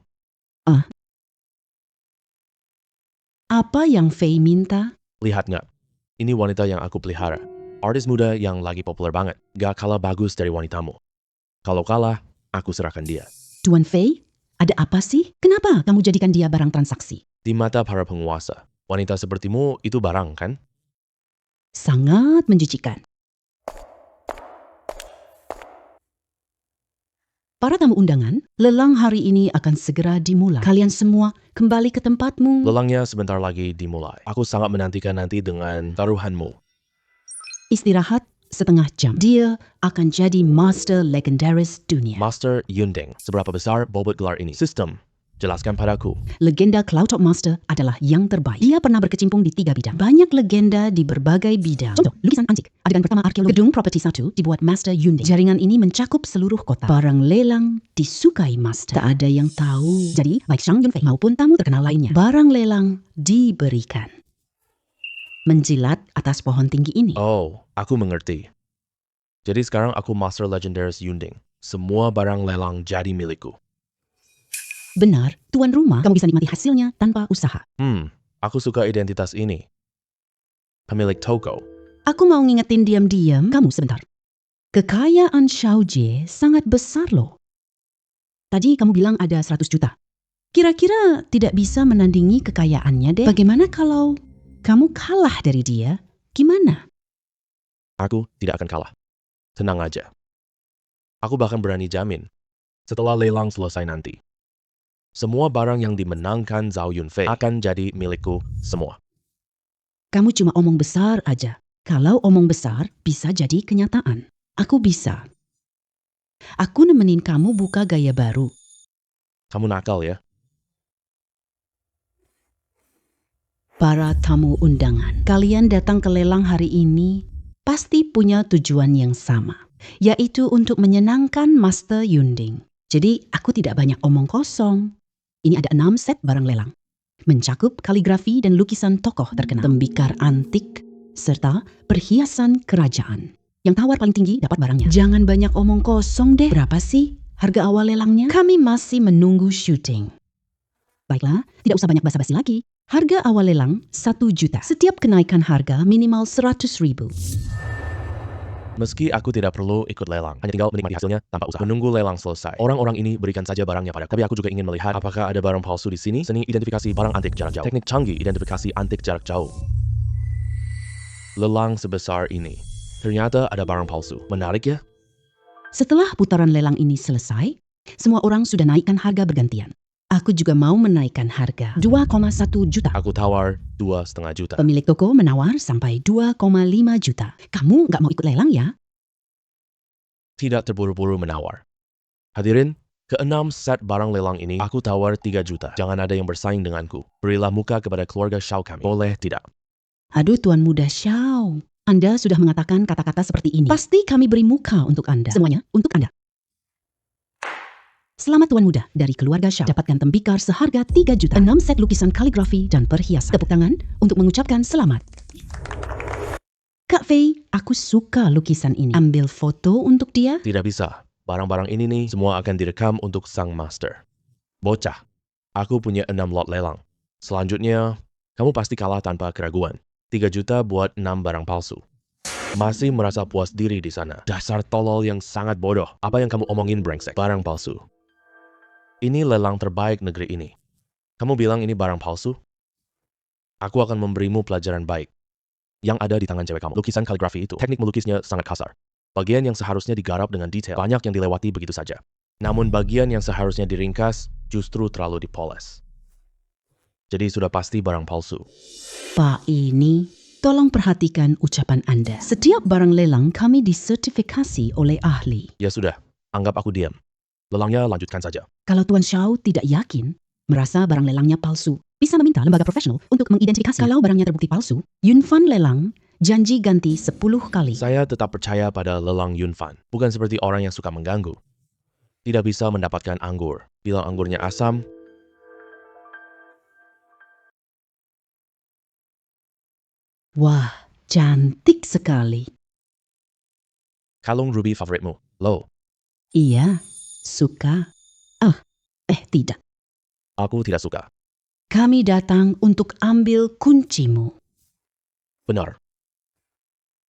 Apa yang Faye minta? Lihat nggak? Ini wanita yang aku pelihara. Artis muda yang lagi populer banget. Gak kalah bagus dari wanitamu. Kalau kalah, aku serahkan dia. Tuan Faye, ada apa sih? Kenapa kamu jadikan dia barang transaksi? Di mata para penguasa, wanita sepertimu itu barang kan? Sangat menjijikan. Para tamu undangan, lelang hari ini akan segera dimulai. Kalian semua kembali ke tempatmu. Lelangnya sebentar lagi dimulai. Aku sangat menantikan nanti dengan taruhanmu. Istirahat setengah jam. Dia akan jadi Master Legendaris dunia. Master Yunding, seberapa besar bobot gelar ini? Sistem, jelaskan padaku. Legenda Cloud Top Master adalah yang terbaik. Dia pernah berkecimpung di 3 bidang. Banyak legenda di berbagai bidang. Contoh, lukisan antik. Adegan pertama arkeologi. Gedung Property 1 dibuat Master Yunding. Jaringan ini mencakup seluruh kota. Barang lelang disukai Master. Tak ada yang tahu. Jadi, baik Shang Yunfei maupun tamu terkenal lainnya, barang lelang diberikan. Menjilat atas pohon tinggi ini. Oh, aku mengerti. Jadi sekarang aku Master Legendaris Yunding. Semua barang lelang jadi milikku. Benar, tuan rumah, kamu bisa nikmati hasilnya tanpa usaha. Aku suka identitas ini. Pemilik toko. Aku mau ngingetin diam-diam kamu sebentar. Kekayaan Xiao Jie sangat besar loh. Tadi kamu bilang ada 100 juta. Kira-kira tidak bisa menandingi kekayaannya deh. Bagaimana kalau kamu kalah dari dia? Gimana? Aku tidak akan kalah. Tenang aja. Aku bahkan berani jamin, setelah lelang selesai nanti, semua barang yang dimenangkan Zhao Yunfei akan jadi milikku semua. Kamu cuma omong besar aja. Kalau omong besar bisa jadi kenyataan. Aku bisa. Aku nemenin kamu buka gaya baru. Kamu nakal ya? Para tamu undangan, kalian datang ke lelang hari ini pasti punya tujuan yang sama, yaitu untuk menyenangkan Master Yunding. Jadi aku tidak banyak omong kosong. Ini ada 6 set barang lelang. Mencakup kaligrafi dan lukisan tokoh terkenal, tembikar antik, serta perhiasan kerajaan. Yang tawar paling tinggi dapat barangnya. Jangan banyak omong kosong deh. Berapa sih harga awal lelangnya? Kami masih menunggu syuting. Baiklah, tidak usah banyak basa-basi lagi. Harga awal lelang 1 juta. Setiap kenaikan harga minimal 100.000. Meski aku tidak perlu ikut lelang, hanya tinggal menikmati hasilnya tanpa usaha. Menunggu lelang selesai. Orang-orang ini berikan saja barangnya padaku. Tapi aku juga ingin melihat apakah ada barang palsu di sini. Seni identifikasi barang antik jarak jauh. Teknik canggih identifikasi antik jarak jauh. Lelang sebesar ini. Ternyata ada barang palsu. Menarik ya? Setelah putaran lelang ini selesai, semua orang sudah naikkan harga bergantian. Aku juga mau menaikkan harga 2,1 juta. Aku tawar 2,5 juta. Pemilik toko menawar sampai 2,5 juta. Kamu nggak mau ikut lelang ya? Tidak terburu-buru menawar. Hadirin, keenam set barang lelang ini aku tawar 3 juta. Jangan ada yang bersaing denganku. Berilah muka kepada keluarga Xiao kami. Boleh tidak? Aduh Tuan Muda Xiao, Anda sudah mengatakan kata-kata seperti ini. Pasti kami beri muka untuk Anda. Semuanya untuk Anda. Selamat Tuan Muda dari keluarga Xiao. Dapatkan tembikar seharga 3 juta. 6 set lukisan kaligrafi dan perhiasan. Tepuk tangan untuk mengucapkan selamat. Kak Fei, aku suka lukisan ini. Ambil foto untuk dia. Tidak bisa. Barang-barang ini nih semua akan direkam untuk sang master. Bocah, aku punya 6 lot lelang. Selanjutnya, kamu pasti kalah tanpa keraguan. 3 juta buat 6 barang palsu. Masih merasa puas diri di sana. Dasar tolol yang sangat bodoh. Apa yang kamu omongin brengsek? Barang palsu. Ini lelang terbaik negeri ini. Kamu bilang ini barang palsu? Aku akan memberimu pelajaran baik. Yang ada di tangan cewek kamu. Lukisan kaligrafi itu, teknik melukisnya sangat kasar. Bagian yang seharusnya digarap dengan detail, banyak yang dilewati begitu saja. Namun bagian yang seharusnya diringkas, justru terlalu dipoles. Jadi sudah pasti barang palsu. Pak ini, tolong perhatikan ucapan Anda. Setiap barang lelang kami disertifikasi oleh ahli. Ya sudah, anggap aku diam. Lelangnya lanjutkan saja. Kalau Tuan Xiao tidak yakin, merasa barang lelangnya palsu, bisa meminta lembaga profesional untuk mengidentifikasi. Kalau barangnya terbukti palsu, Yunfan lelang janji ganti 10 kali. Saya tetap percaya pada lelang Yunfan. Bukan seperti orang yang suka mengganggu. Tidak bisa mendapatkan anggur. Bila anggurnya asam, Wah, cantik sekali. kalung ruby favoritmu. Lo, Iya, suka. Tidak. aku tidak suka. Kami datang untuk ambil kuncimu. Benar.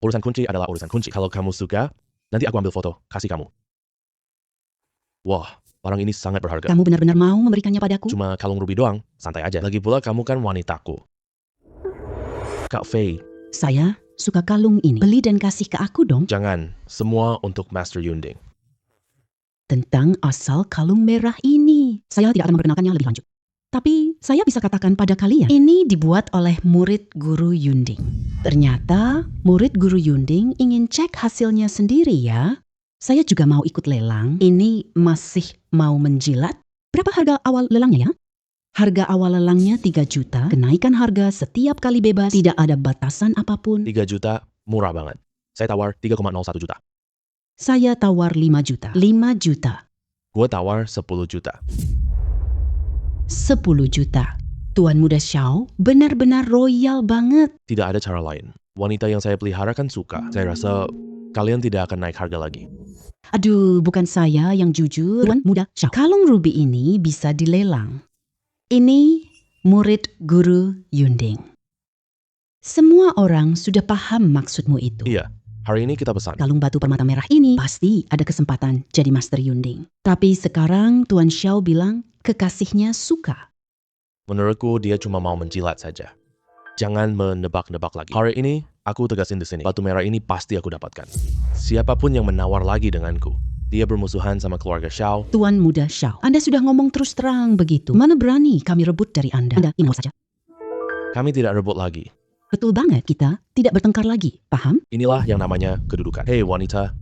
Urusan kunci adalah urusan kunci. Kalau kamu suka, nanti aku ambil foto, kasih kamu. Wah, barang ini sangat berharga. Kamu benar-benar mau memberikannya padaku? Cuma kalung ruby doang, santai aja. Lagi pula kamu kan wanitaku. Kak Fei, Saya suka kalung ini. Beli dan kasih ke aku dong. jangan. Semua untuk Master Yunding. Tentang asal kalung merah ini. Saya tidak akan memperkenalkannya lebih lanjut. Tapi saya bisa katakan pada kalian, ini dibuat oleh murid guru Yunding. Ternyata murid guru Yunding ingin cek hasilnya sendiri ya. Saya juga mau ikut lelang. Ini masih mau menjilat. Berapa harga awal lelangnya ya? Harga awal lelangnya 3 juta. Kenaikan harga setiap kali bebas. Tidak ada batasan apapun. 3 juta, murah banget. Saya tawar 3,01 juta. Saya tawar 5 juta. 5 juta. Gue tawar 10 juta. 10 juta. Tuan Muda Xiao benar-benar royal banget. Tidak ada cara lain. Wanita yang saya pelihara kan suka. Saya rasa kalian tidak akan naik harga lagi. Aduh, bukan saya yang jujur. Tuan Muda Xiao. Kalung ruby ini bisa dilelang. Ini murid guru Yunding. Semua orang sudah paham maksudmu itu. Iya, hari ini kita pesan. Kalung batu permata merah ini pasti ada kesempatan jadi Master Yunding. Tapi sekarang Tuan Xiao bilang kekasihnya suka. Menurutku dia cuma mau menjilat saja. Jangan menebak-nebak lagi. Hari ini aku tegasin di sini. Batu merah ini pasti aku dapatkan. Siapapun yang menawar lagi denganku, dia bermusuhan sama keluarga Xiao. Tuan Muda Xiao, Anda sudah ngomong terus terang begitu. Mana berani kami rebut dari Anda? Anda ingat saja. Kami tidak rebut lagi. Betul banget, kita tidak bertengkar lagi. Paham? Inilah yang namanya kedudukan. Hei wanita,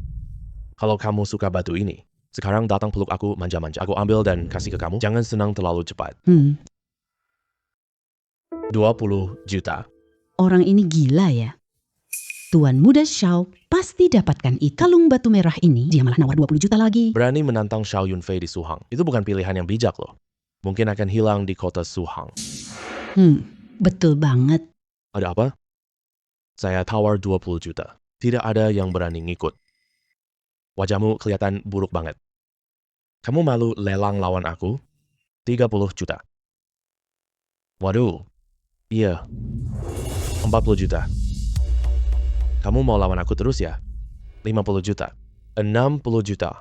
kalau kamu suka batu ini, sekarang datang peluk aku manja-manja. Aku ambil dan kasih ke kamu. Jangan senang terlalu cepat. 20 juta. Orang ini gila ya. Tuan Muda Xiao pasti dapatkan itu. Kalung batu merah ini, dia malah nawar 20 juta lagi. Berani menantang Xiao Yunfei di Suhang. Itu bukan pilihan yang bijak loh. Mungkin akan hilang di kota Suhang. Betul banget. Ada apa? Saya tawar 20 juta. Tidak ada yang berani ngikut. Wajahmu kelihatan buruk banget. Kamu malu lelang lawan aku? 30 juta. Waduh. Iya. 40 juta. Kamu mau lawan aku terus ya? 50 juta. 60 juta.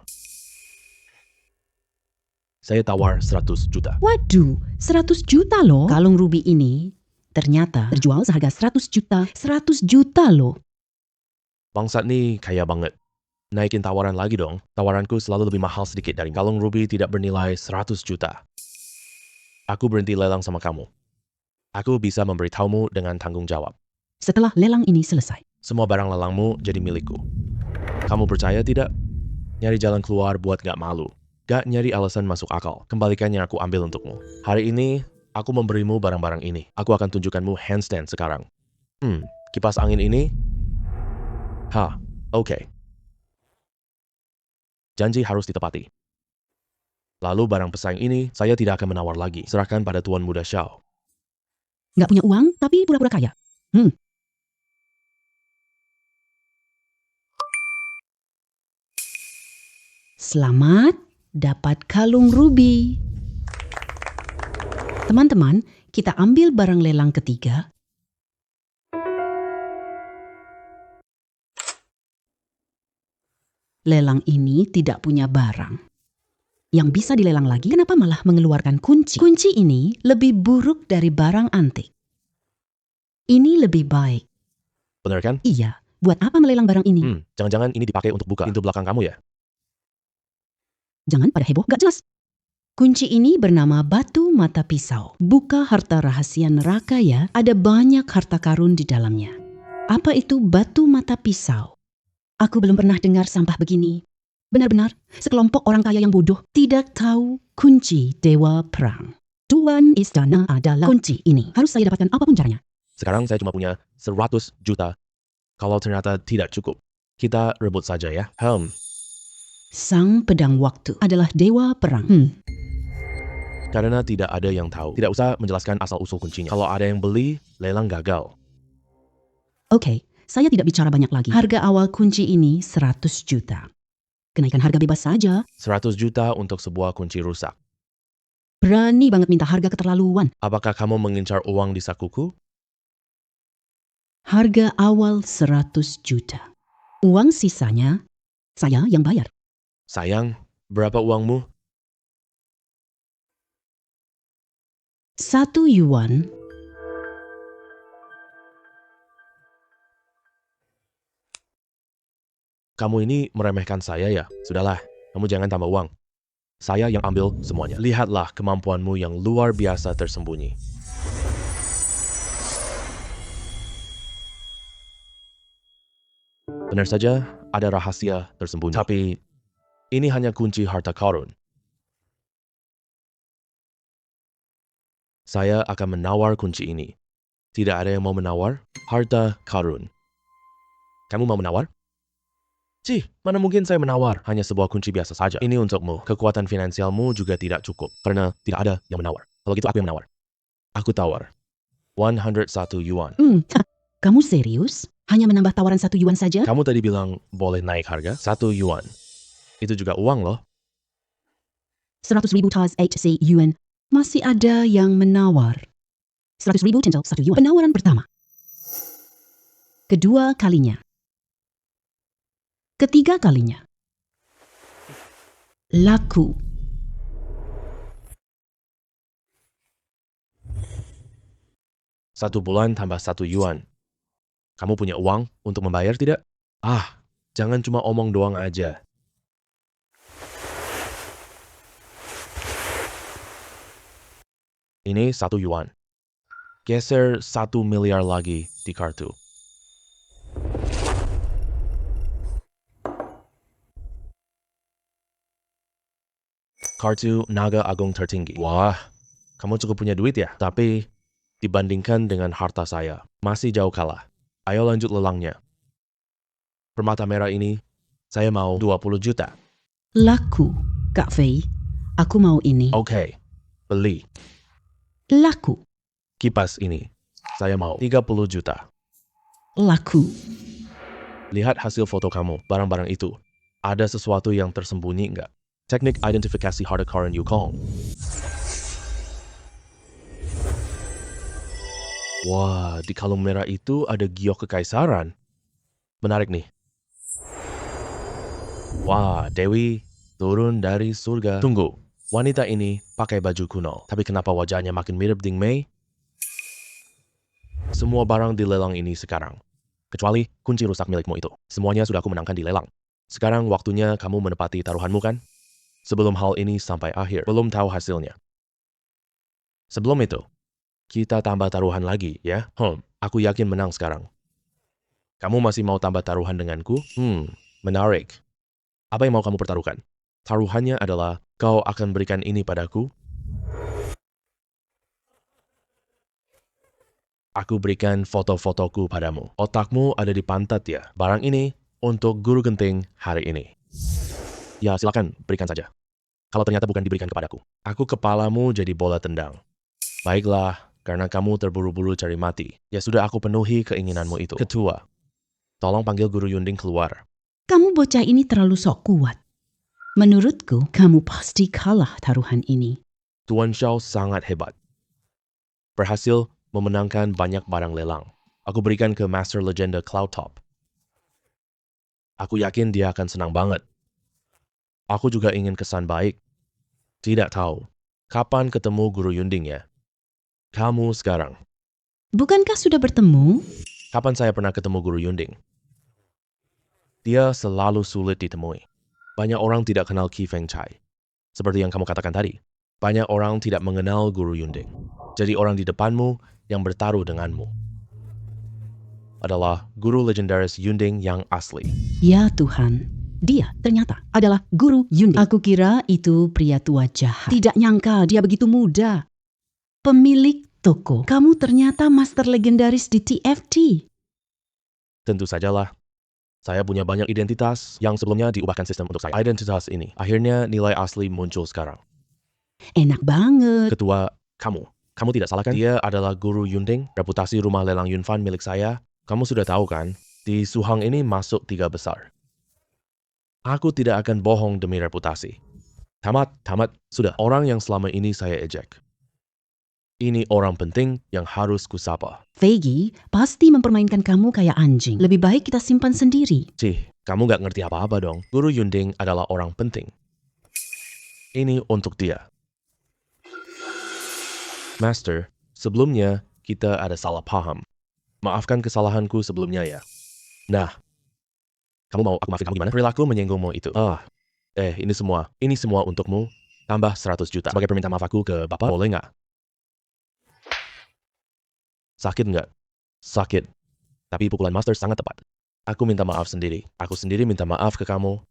Saya tawar 100 juta. Waduh, 100 juta loh. Kalung ruby ini ternyata terjual seharga 100 juta. 100 juta loh. Bangsat nih kaya banget. Naikin tawaran lagi dong. Tawaranku selalu lebih mahal sedikit dari kalung ruby tidak bernilai 100 juta. Aku berhenti lelang sama kamu. Aku bisa memberitahumu dengan tanggung jawab. Setelah lelang ini selesai, Semua barang lelangmu jadi milikku. Kamu percaya tidak? Nyari jalan keluar buat gak malu. Gak nyari alasan masuk akal. Kembalikan yang aku ambil untukmu. Hari ini, aku memberimu barang-barang ini. Aku akan tunjukkanmu handstand sekarang. Kipas angin ini? Oke. Janji harus ditepati. Lalu barang pesaing ini, saya tidak akan menawar lagi. Serahkan pada Tuan Muda Xiao. nggak punya uang tapi pura-pura kaya. Selamat dapat kalung ruby. Teman-teman, kita ambil barang lelang ketiga. Lelang ini tidak punya barang yang bisa dilelang lagi. Kenapa malah mengeluarkan kunci? Kunci ini lebih buruk dari barang antik. Ini lebih baik. Benar kan? Iya, buat apa melelang barang ini? Jangan-jangan ini dipakai untuk buka pintu belakang kamu ya? Jangan pada heboh, gak jelas. Kunci ini bernama batu mata pisau. Buka harta rahasia neraka ya, ada banyak harta karun di dalamnya. Apa itu batu mata pisau? Aku belum pernah dengar sampah begini. Benar-benar, sekelompok orang kaya yang bodoh tidak tahu kunci Dewa Perang. Tuan Istana adalah kunci ini. Harus saya dapatkan apapun caranya. Sekarang saya cuma punya 100 juta. Kalau ternyata tidak cukup, kita rebut saja ya. Sang pedang waktu adalah Dewa Perang. Karena tidak ada yang tahu. Tidak usah menjelaskan asal-usul kuncinya. Kalau ada yang beli, lelang gagal. Oke, saya tidak bicara banyak lagi. Harga awal kunci ini 100 juta. Kenaikan harga bebas saja. 100 juta untuk sebuah kunci rusak. Berani banget minta harga keterlaluan. Apakah kamu mengincar uang di sakuku? Harga awal 100 juta. Uang sisanya, saya yang bayar. Sayang, berapa uangmu? 1 yuan. Kamu ini meremehkan saya ya? Sudahlah, kamu jangan tambah uang. Saya yang ambil semuanya. Lihatlah kemampuanmu yang luar biasa tersembunyi. Benar saja, ada rahasia tersembunyi. Tapi, ini hanya kunci harta karun. Saya akan menawar kunci ini. Tidak ada yang mau menawar harta karun. Kamu mau menawar? Mana mungkin saya menawar? Hanya sebuah kunci biasa saja. Ini untukmu. Kekuatan finansialmu juga tidak cukup. Karena tidak ada yang menawar. Kalau gitu aku yang menawar. Aku tawar. 101 yuan. Kamu serius? Hanya menambah tawaran 1 yuan saja? Kamu tadi bilang boleh naik harga 1 yuan. Itu juga uang loh. 100.000 tas HC yuan. Masih ada yang menawar. 100.000 cancel 1 yuan. Penawaran pertama. Kedua kalinya. Ketiga kalinya. Laku. Satu bulan tambah 1 yuan. Kamu punya uang untuk membayar tidak? Jangan cuma omong doang aja. Ini 1 yuan. Geser 1 miliar lagi di kartu. Kartu naga agung tertinggi. Wah, kamu cukup punya duit ya? Tapi, dibandingkan dengan harta saya, masih jauh kalah. Ayo lanjut lelangnya. Permata merah ini, saya mau 20 juta. Laku. Kak Fei, aku mau ini. Oke, beli. Laku. Kipas ini, saya mau 30 juta. Laku. Lihat hasil foto kamu, barang-barang itu. Ada sesuatu yang tersembunyi nggak? Teknik identifikasi harta karun Yukong. Wah, di kalung merah itu ada giok kekaisaran. Menarik nih. Wah, Dewi turun dari surga. Tunggu, wanita ini pakai baju kuno. Tapi kenapa wajahnya makin mirip Ding Mei? Semua barang di lelang ini sekarang. Kecuali kunci rusak milikmu itu. Semuanya sudah aku menangkan di lelang. Sekarang waktunya kamu menepati taruhanmu kan? Sebelum hal ini sampai akhir, belum tahu hasilnya. Sebelum itu, kita tambah taruhan lagi ya. Aku yakin menang sekarang. Kamu masih mau tambah taruhan denganku? Menarik. Apa yang mau kamu pertaruhkan? Taruhannya adalah kau akan berikan ini padaku. Aku berikan foto-fotoku padamu. Otakmu ada di pantat ya. Barang ini untuk guru genting hari ini. Ya silakan, berikan saja. Kalau ternyata bukan diberikan kepadaku, aku kepalamu jadi bola tendang. Baiklah, karena kamu terburu-buru cari mati. Ya sudah, aku penuhi keinginanmu itu. Ketua, tolong panggil guru Yunding keluar. Kamu bocah ini terlalu sok kuat. Menurutku, kamu pasti kalah taruhan ini. Tuan Xiao sangat hebat. Berhasil memenangkan banyak barang lelang. Aku berikan ke Master Legenda Cloud Top. Aku yakin dia akan senang banget. Aku juga ingin kesan baik. Tidak tahu, kapan ketemu guru Yunding ya? Kamu sekarang. Bukankah sudah bertemu? Kapan saya pernah ketemu guru Yunding? Dia selalu sulit ditemui. Banyak orang tidak kenal Qi Feng Chai. Seperti yang kamu katakan tadi, banyak orang tidak mengenal guru Yunding. Jadi orang di depanmu yang bertaruh denganmu adalah guru legendaris Yunding yang asli. Ya Tuhan, dia ternyata adalah guru Yunding. Aku kira itu pria tua jahat. Tidak nyangka dia begitu muda. Pemilik toko, kamu ternyata master legendaris di TFT. Tentu sajalah. Saya punya banyak identitas yang sebelumnya diubahkan sistem untuk saya. Identitas ini, akhirnya nilai asli muncul sekarang. Enak banget. Ketua, kamu tidak salah kan? Dia adalah guru Yunding, reputasi rumah lelang Yunfan milik saya. Kamu sudah tahu kan, di Suhang ini masuk 3 besar. Aku tidak akan bohong demi reputasi. Tamat, sudah. Orang yang selama ini saya ejek. Ini orang penting yang harus kusapa. Feigi pasti mempermainkan kamu kayak anjing. Lebih baik kita simpan sendiri. Kamu gak ngerti apa-apa dong. Guru Yunding adalah orang penting. Ini untuk dia. Master, sebelumnya kita ada salah paham. Maafkan kesalahanku sebelumnya ya. Nah, kamu mau aku maafin kamu gimana? Perilaku menyinggungmu itu. Ini semua untukmu. Tambah 100 juta. Sebagai permintaan maaf aku ke Bapak, boleh nggak? Sakit nggak? Sakit. Tapi pukulan Master sangat tepat. Aku minta maaf sendiri. Aku sendiri minta maaf ke kamu.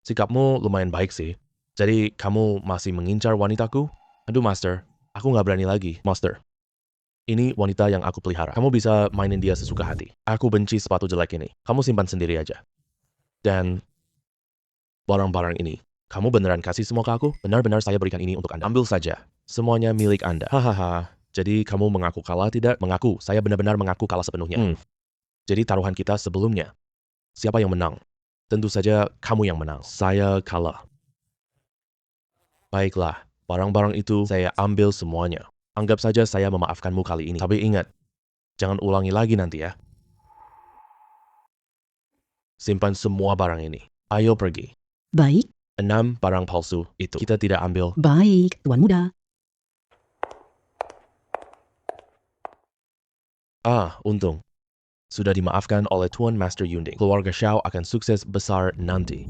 Sikapmu lumayan baik sih. Jadi kamu masih mengincar wanitaku? Aduh Master, aku nggak berani lagi. Master, ini wanita yang aku pelihara. Kamu bisa mainin dia sesuka hati. Aku benci sepatu jelek ini. Kamu simpan sendiri aja. Dan barang-barang ini, kamu beneran kasih semua ke aku? Benar-benar saya berikan ini untuk Anda. Ambil saja. Semuanya milik Anda. Hahaha. Jadi kamu mengaku kalah tidak? Mengaku. Saya benar-benar mengaku kalah sepenuhnya. Jadi taruhan kita sebelumnya. Siapa yang menang? Tentu saja kamu yang menang. Saya kalah. Baiklah, barang-barang itu saya ambil semuanya. Anggap saja saya memaafkanmu kali ini. Tapi ingat, jangan ulangi lagi nanti ya. Simpan semua barang ini. Ayo pergi. Baik. 6 barang palsu itu kita tidak ambil. Baik, Tuan Muda. Untung. Sudah dimaafkan oleh Tuan Master Yunding. Keluarga Xiao akan sukses besar nanti.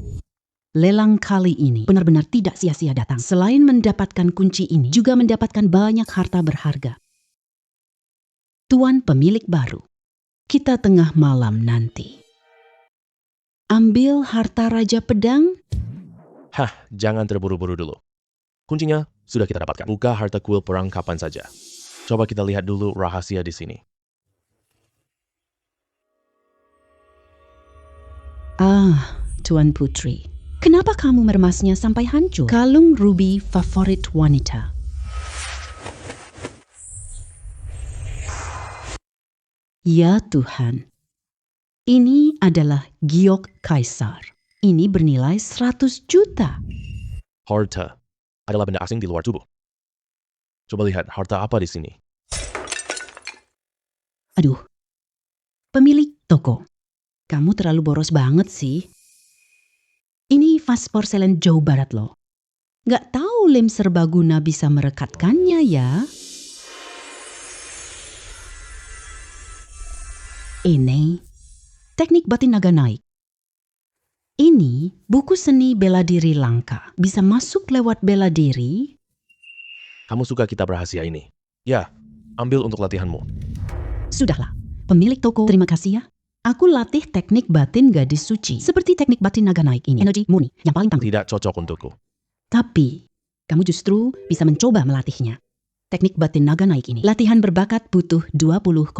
Lelang kali ini benar-benar tidak sia-sia datang. Selain mendapatkan kunci ini, juga mendapatkan banyak harta berharga. Tuan pemilik baru. Kita tengah malam nanti. Ambil harta Raja Pedang. Jangan terburu-buru dulu. Kuncinya sudah kita dapatkan. Buka harta kuil perang kapan saja. Coba kita lihat dulu rahasia di sini. Tuan Putri. Kenapa kamu meremasnya sampai hancur? Kalung ruby favorit wanita. Ya Tuhan. Ini adalah giok kaisar. Ini bernilai 100 juta. Harta adalah benda asing di luar tubuh. Coba lihat harta apa di sini. Aduh. Pemilik toko. Kamu terlalu boros banget sih. Ini vas porselen Jawa Barat loh. Gak tahu lem serbaguna bisa merekatkannya ya. Ini Teknik batin naga naik. Ini buku seni bela diri langka. Bisa masuk lewat bela diri. Kamu suka kitab rahasia ini? Ya, ambil untuk latihanmu. Sudahlah, pemilik toko, terima kasih ya. Aku latih teknik batin gadis suci. Seperti teknik batin naga naik ini. Energi murni yang paling tangguh. Tidak cocok untukku. Tapi, kamu justru bisa mencoba melatihnya. Teknik batin naga naik ini. Latihan berbakat butuh 20,30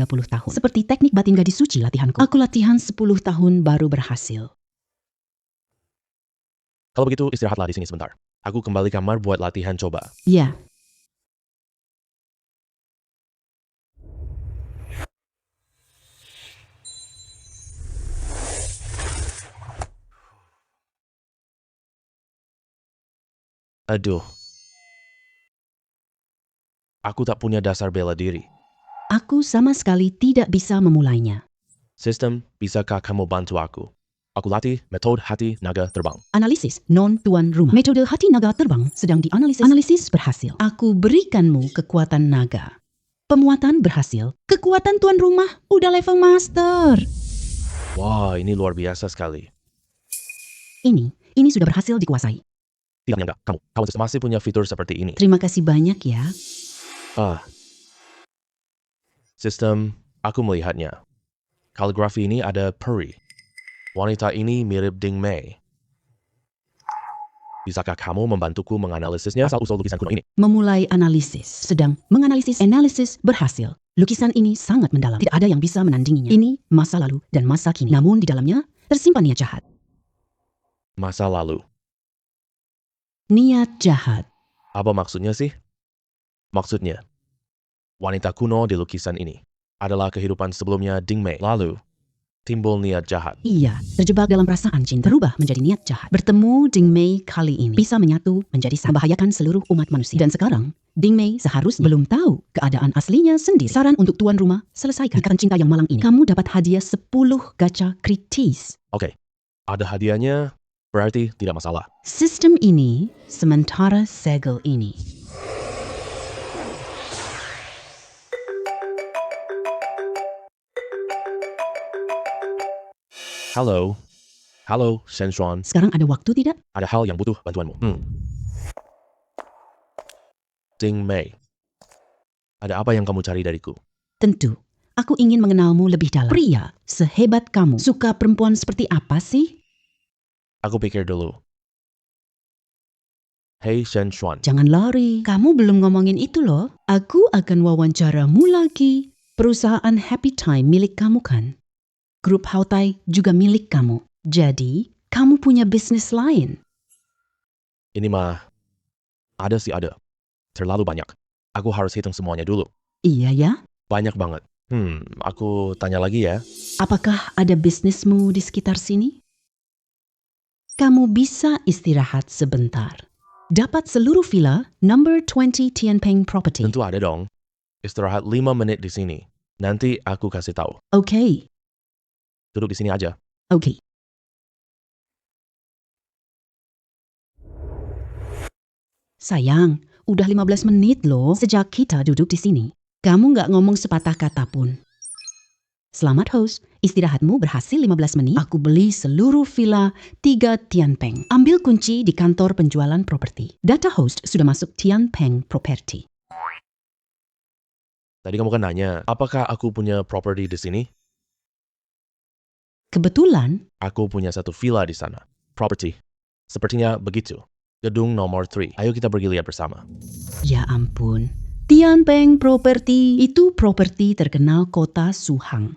tahun. Seperti teknik batin gadis suci latihanku. Aku latihan 10 tahun baru berhasil. Kalau begitu, istirahatlah di sini sebentar. Aku kembali kamar buat latihan coba. Ya. Aduh. Aku tak punya dasar bela diri. Aku sama sekali tidak bisa memulainya. Sistem, bisakah kamu bantu aku? Aku latih metode hati naga terbang. Analisis non-tuan rumah. Metode hati naga terbang sedang dianalisis. Analisis berhasil. Aku berikanmu kekuatan naga. Pemuatan berhasil. Kekuatan tuan rumah udah level master. Wah, ini luar biasa sekali. Ini sudah berhasil dikuasai. Tidak menyangka, kamu masih punya fitur seperti ini. Terima kasih banyak ya. Sistem, aku melihatnya. Kaligrafi ini ada peri. Wanita ini mirip Ding Mei. Bisakah kamu membantuku menganalisisnya asal-usul lukisan kuno ini? Memulai analisis. Sedang menganalisis. Analisis berhasil. Lukisan ini sangat mendalam. Tidak ada yang bisa menandinginya. Ini masa lalu dan masa kini. Namun di dalamnya tersimpan niat jahat. Masa lalu. Niat jahat. Apa maksudnya sih? Maksudnya, wanita kuno di lukisan ini adalah kehidupan sebelumnya Ding Mei. Lalu, timbul niat jahat. Iya, terjebak dalam perasaan cinta, berubah menjadi niat jahat. Bertemu Ding Mei kali ini bisa menyatu menjadi membahayakan seluruh umat manusia. Dan sekarang, Ding Mei seharusnya belum tahu keadaan aslinya sendiri. Saran untuk tuan rumah, selesaikan ikatan cinta yang malang ini. Kamu dapat hadiah 10 gacha kritis. Oke, ada hadiahnya, berarti tidak masalah. Sistem ini sementara segel ini. Halo, Shen Xuan. Sekarang ada waktu tidak? Ada hal yang butuh bantuanmu. Ding Mei, ada apa yang kamu cari dariku? Tentu, aku ingin mengenalmu lebih dalam. Pria sehebat kamu, suka perempuan seperti apa sih? Aku pikir dulu. Hei Shen Xuan, Jangan lari, kamu belum ngomongin itu loh. Aku akan wawancaramu lagi. Perusahaan Happy Time milik kamu kan? Grup Hautai juga milik kamu. Jadi, kamu punya bisnis lain. ini mah ada sih ada. Terlalu banyak. Aku harus hitung semuanya dulu. Iya ya? Banyak banget. Aku tanya lagi ya. Apakah ada bisnismu di sekitar sini? Kamu bisa istirahat sebentar. Dapat seluruh villa number 20 Tianpeng Property. Tentu ada dong. Istirahat 5 menit di sini. Nanti aku kasih tahu. Oke. Duduk di sini aja. Oke. Sayang, udah 15 menit loh sejak kita duduk di sini. Kamu nggak ngomong sepatah kata pun. Selamat host, istirahatmu berhasil 15 menit. Aku beli seluruh villa 3 Tianpeng. Ambil kunci di kantor penjualan properti. Data host sudah masuk Tianpeng Property. Tadi kamu kan nanya, apakah aku punya properti di sini? Kebetulan, Aku punya satu villa di sana. Property. Sepertinya begitu. Gedung nomor 3. Ayo kita pergi lihat bersama. ya ampun. Tianpeng Property itu properti terkenal kota Suhang.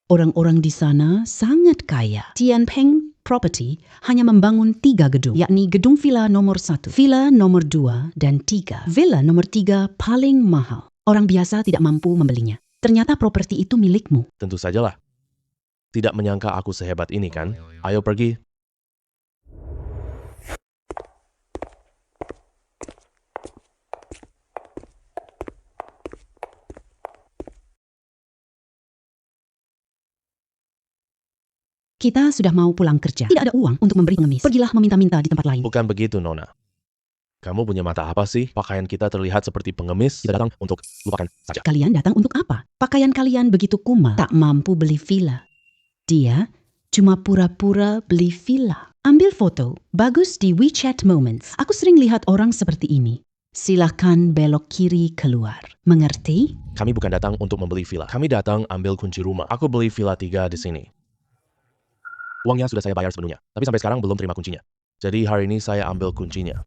Orang-orang di sana sangat kaya. Tianpeng Property hanya membangun 3 gedung, yakni gedung villa nomor 1, villa nomor 2, dan 3. Villa nomor 3 paling mahal. Orang biasa tidak mampu membelinya. Ternyata properti itu milikmu. Tentu sajalah. Tidak menyangka aku sehebat ini kan? Ayo pergi. Kita sudah mau pulang kerja. Tidak ada uang untuk memberi pengemis. Pergilah meminta-minta di tempat lain. Bukan begitu, Nona. Kamu punya mata apa sih? Pakaian kita terlihat seperti pengemis. Kita datang untuk lupakan saja. Kalian datang untuk apa? Pakaian kalian begitu kumal, tak mampu beli villa. Dia cuma pura-pura beli villa. Ambil foto, bagus di WeChat Moments. Aku sering lihat orang seperti ini. Silakan belok kiri keluar. Mengerti? Kami bukan datang untuk membeli villa. Kami datang ambil kunci rumah. Aku beli villa 3 di sini. Uangnya sudah saya bayar sepenuhnya, tapi sampai sekarang belum terima kuncinya. Jadi hari ini saya ambil kuncinya.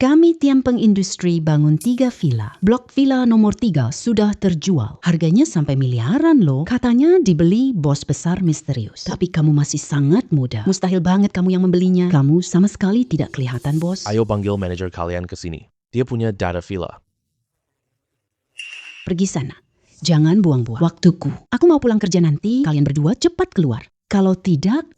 Kami Tianpeng Industri bangun 3 villa. Blok villa nomor 3 sudah terjual. Harganya sampai miliaran loh. Katanya dibeli bos besar misterius. Tapi kamu masih sangat muda. Mustahil banget kamu yang membelinya. Kamu sama sekali tidak kelihatan, bos. Ayo panggil manajer kalian ke sini. Dia punya data villa. Pergi sana. Jangan buang-buang waktuku. Aku mau pulang kerja nanti. Kalian berdua cepat keluar. Kalau tidak,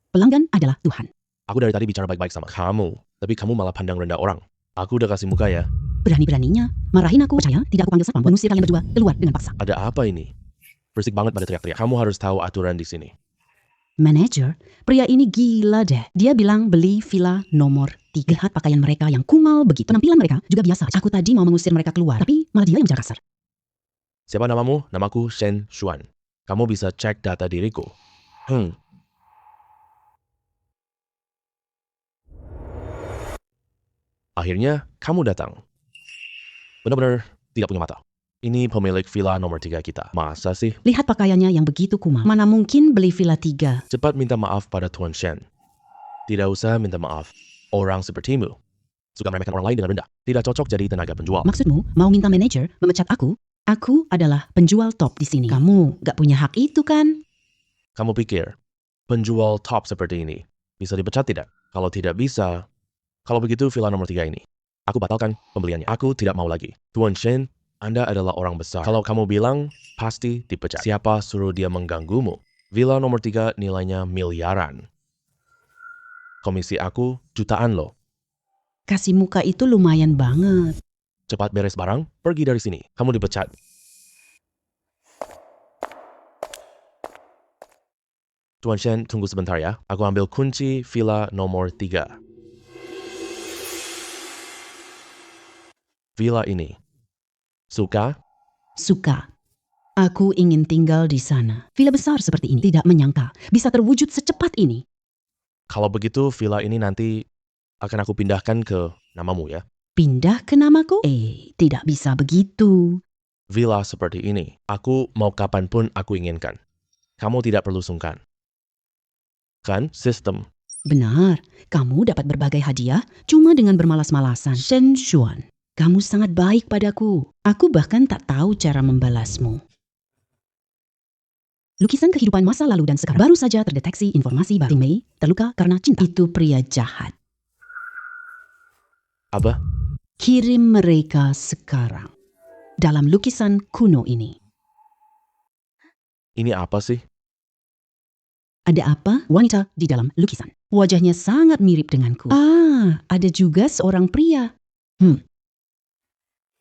pelanggan adalah Tuhan. Aku dari tadi bicara baik-baik sama kamu, tapi kamu malah pandang rendah orang. Aku udah kasih muka ya. Berani-beraninya marahin aku. Percaya tidak aku panggil satpam mengusir kalian berdua keluar dengan paksa. Ada apa ini? Berisik banget pada teriak-teriak. Kamu harus tahu aturan di sini. Manajer, pria ini gila deh. Dia bilang beli villa nomor 3. Lihat pakaian mereka yang kumal begitu. Penampilan mereka juga biasa. Aku tadi mau mengusir mereka keluar, tapi malah dia yang bicara kasar. Siapa namamu? Namaku Shen Xuan. Kamu bisa cek data diriku. Akhirnya, kamu datang. Benar-benar tidak punya mata. Ini pemilik villa nomor 3 kita. Masa sih? Lihat pakaiannya yang begitu kumal. Mana mungkin beli villa 3? Cepat minta maaf pada Tuan Shen. Tidak usah minta maaf. Orang sepertimu suka meremehkan orang lain dengan rendah. Tidak cocok jadi tenaga penjual. Maksudmu mau minta manajer memecat aku? Aku adalah penjual top di sini. Kamu gak punya hak itu kan? Kamu pikir penjual top seperti ini bisa dipecat tidak? Kalau tidak bisa, kalau begitu villa nomor 3 ini aku batalkan pembeliannya. Aku tidak mau lagi. Tuan Shen, Anda adalah orang besar. Kalau kamu bilang, pasti dipecat. Siapa suruh dia mengganggumu? Villa nomor 3 nilainya miliaran. Komisi aku jutaan loh. Kasih muka itu lumayan banget. Cepat beres barang, pergi dari sini. Kamu dipecat. Tuan Shen, tunggu sebentar ya. Aku ambil kunci villa nomor 3. Villa ini. Suka? Suka. Aku ingin tinggal di sana. Villa besar seperti ini. Tidak menyangka bisa terwujud secepat ini. Kalau begitu, villa ini nanti akan aku pindahkan ke namamu ya. Pindah ke namaku? Tidak bisa begitu. Villa seperti ini, aku mau kapanpun aku inginkan. Kamu tidak perlu sungkan. Kan, sistem. Benar, kamu dapat berbagai hadiah cuma dengan bermalas-malasan. Shen Xuan, kamu sangat baik padaku. Aku bahkan tak tahu cara membalasmu. Lukisan kehidupan masa lalu dan sekarang. Baru saja terdeteksi informasi baru. Ting Mei terluka karena cinta. Itu pria jahat. Apa? Kirim mereka sekarang. Dalam lukisan kuno ini. Ini apa sih? Ada apa? Wanita di dalam lukisan. Wajahnya sangat mirip denganku. Ada juga seorang pria.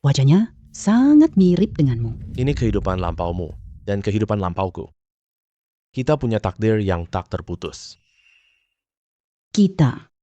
Wajahnya sangat mirip denganmu. Ini kehidupan lampaumu dan kehidupan lampauku. Kita punya takdir yang tak terputus. Kita.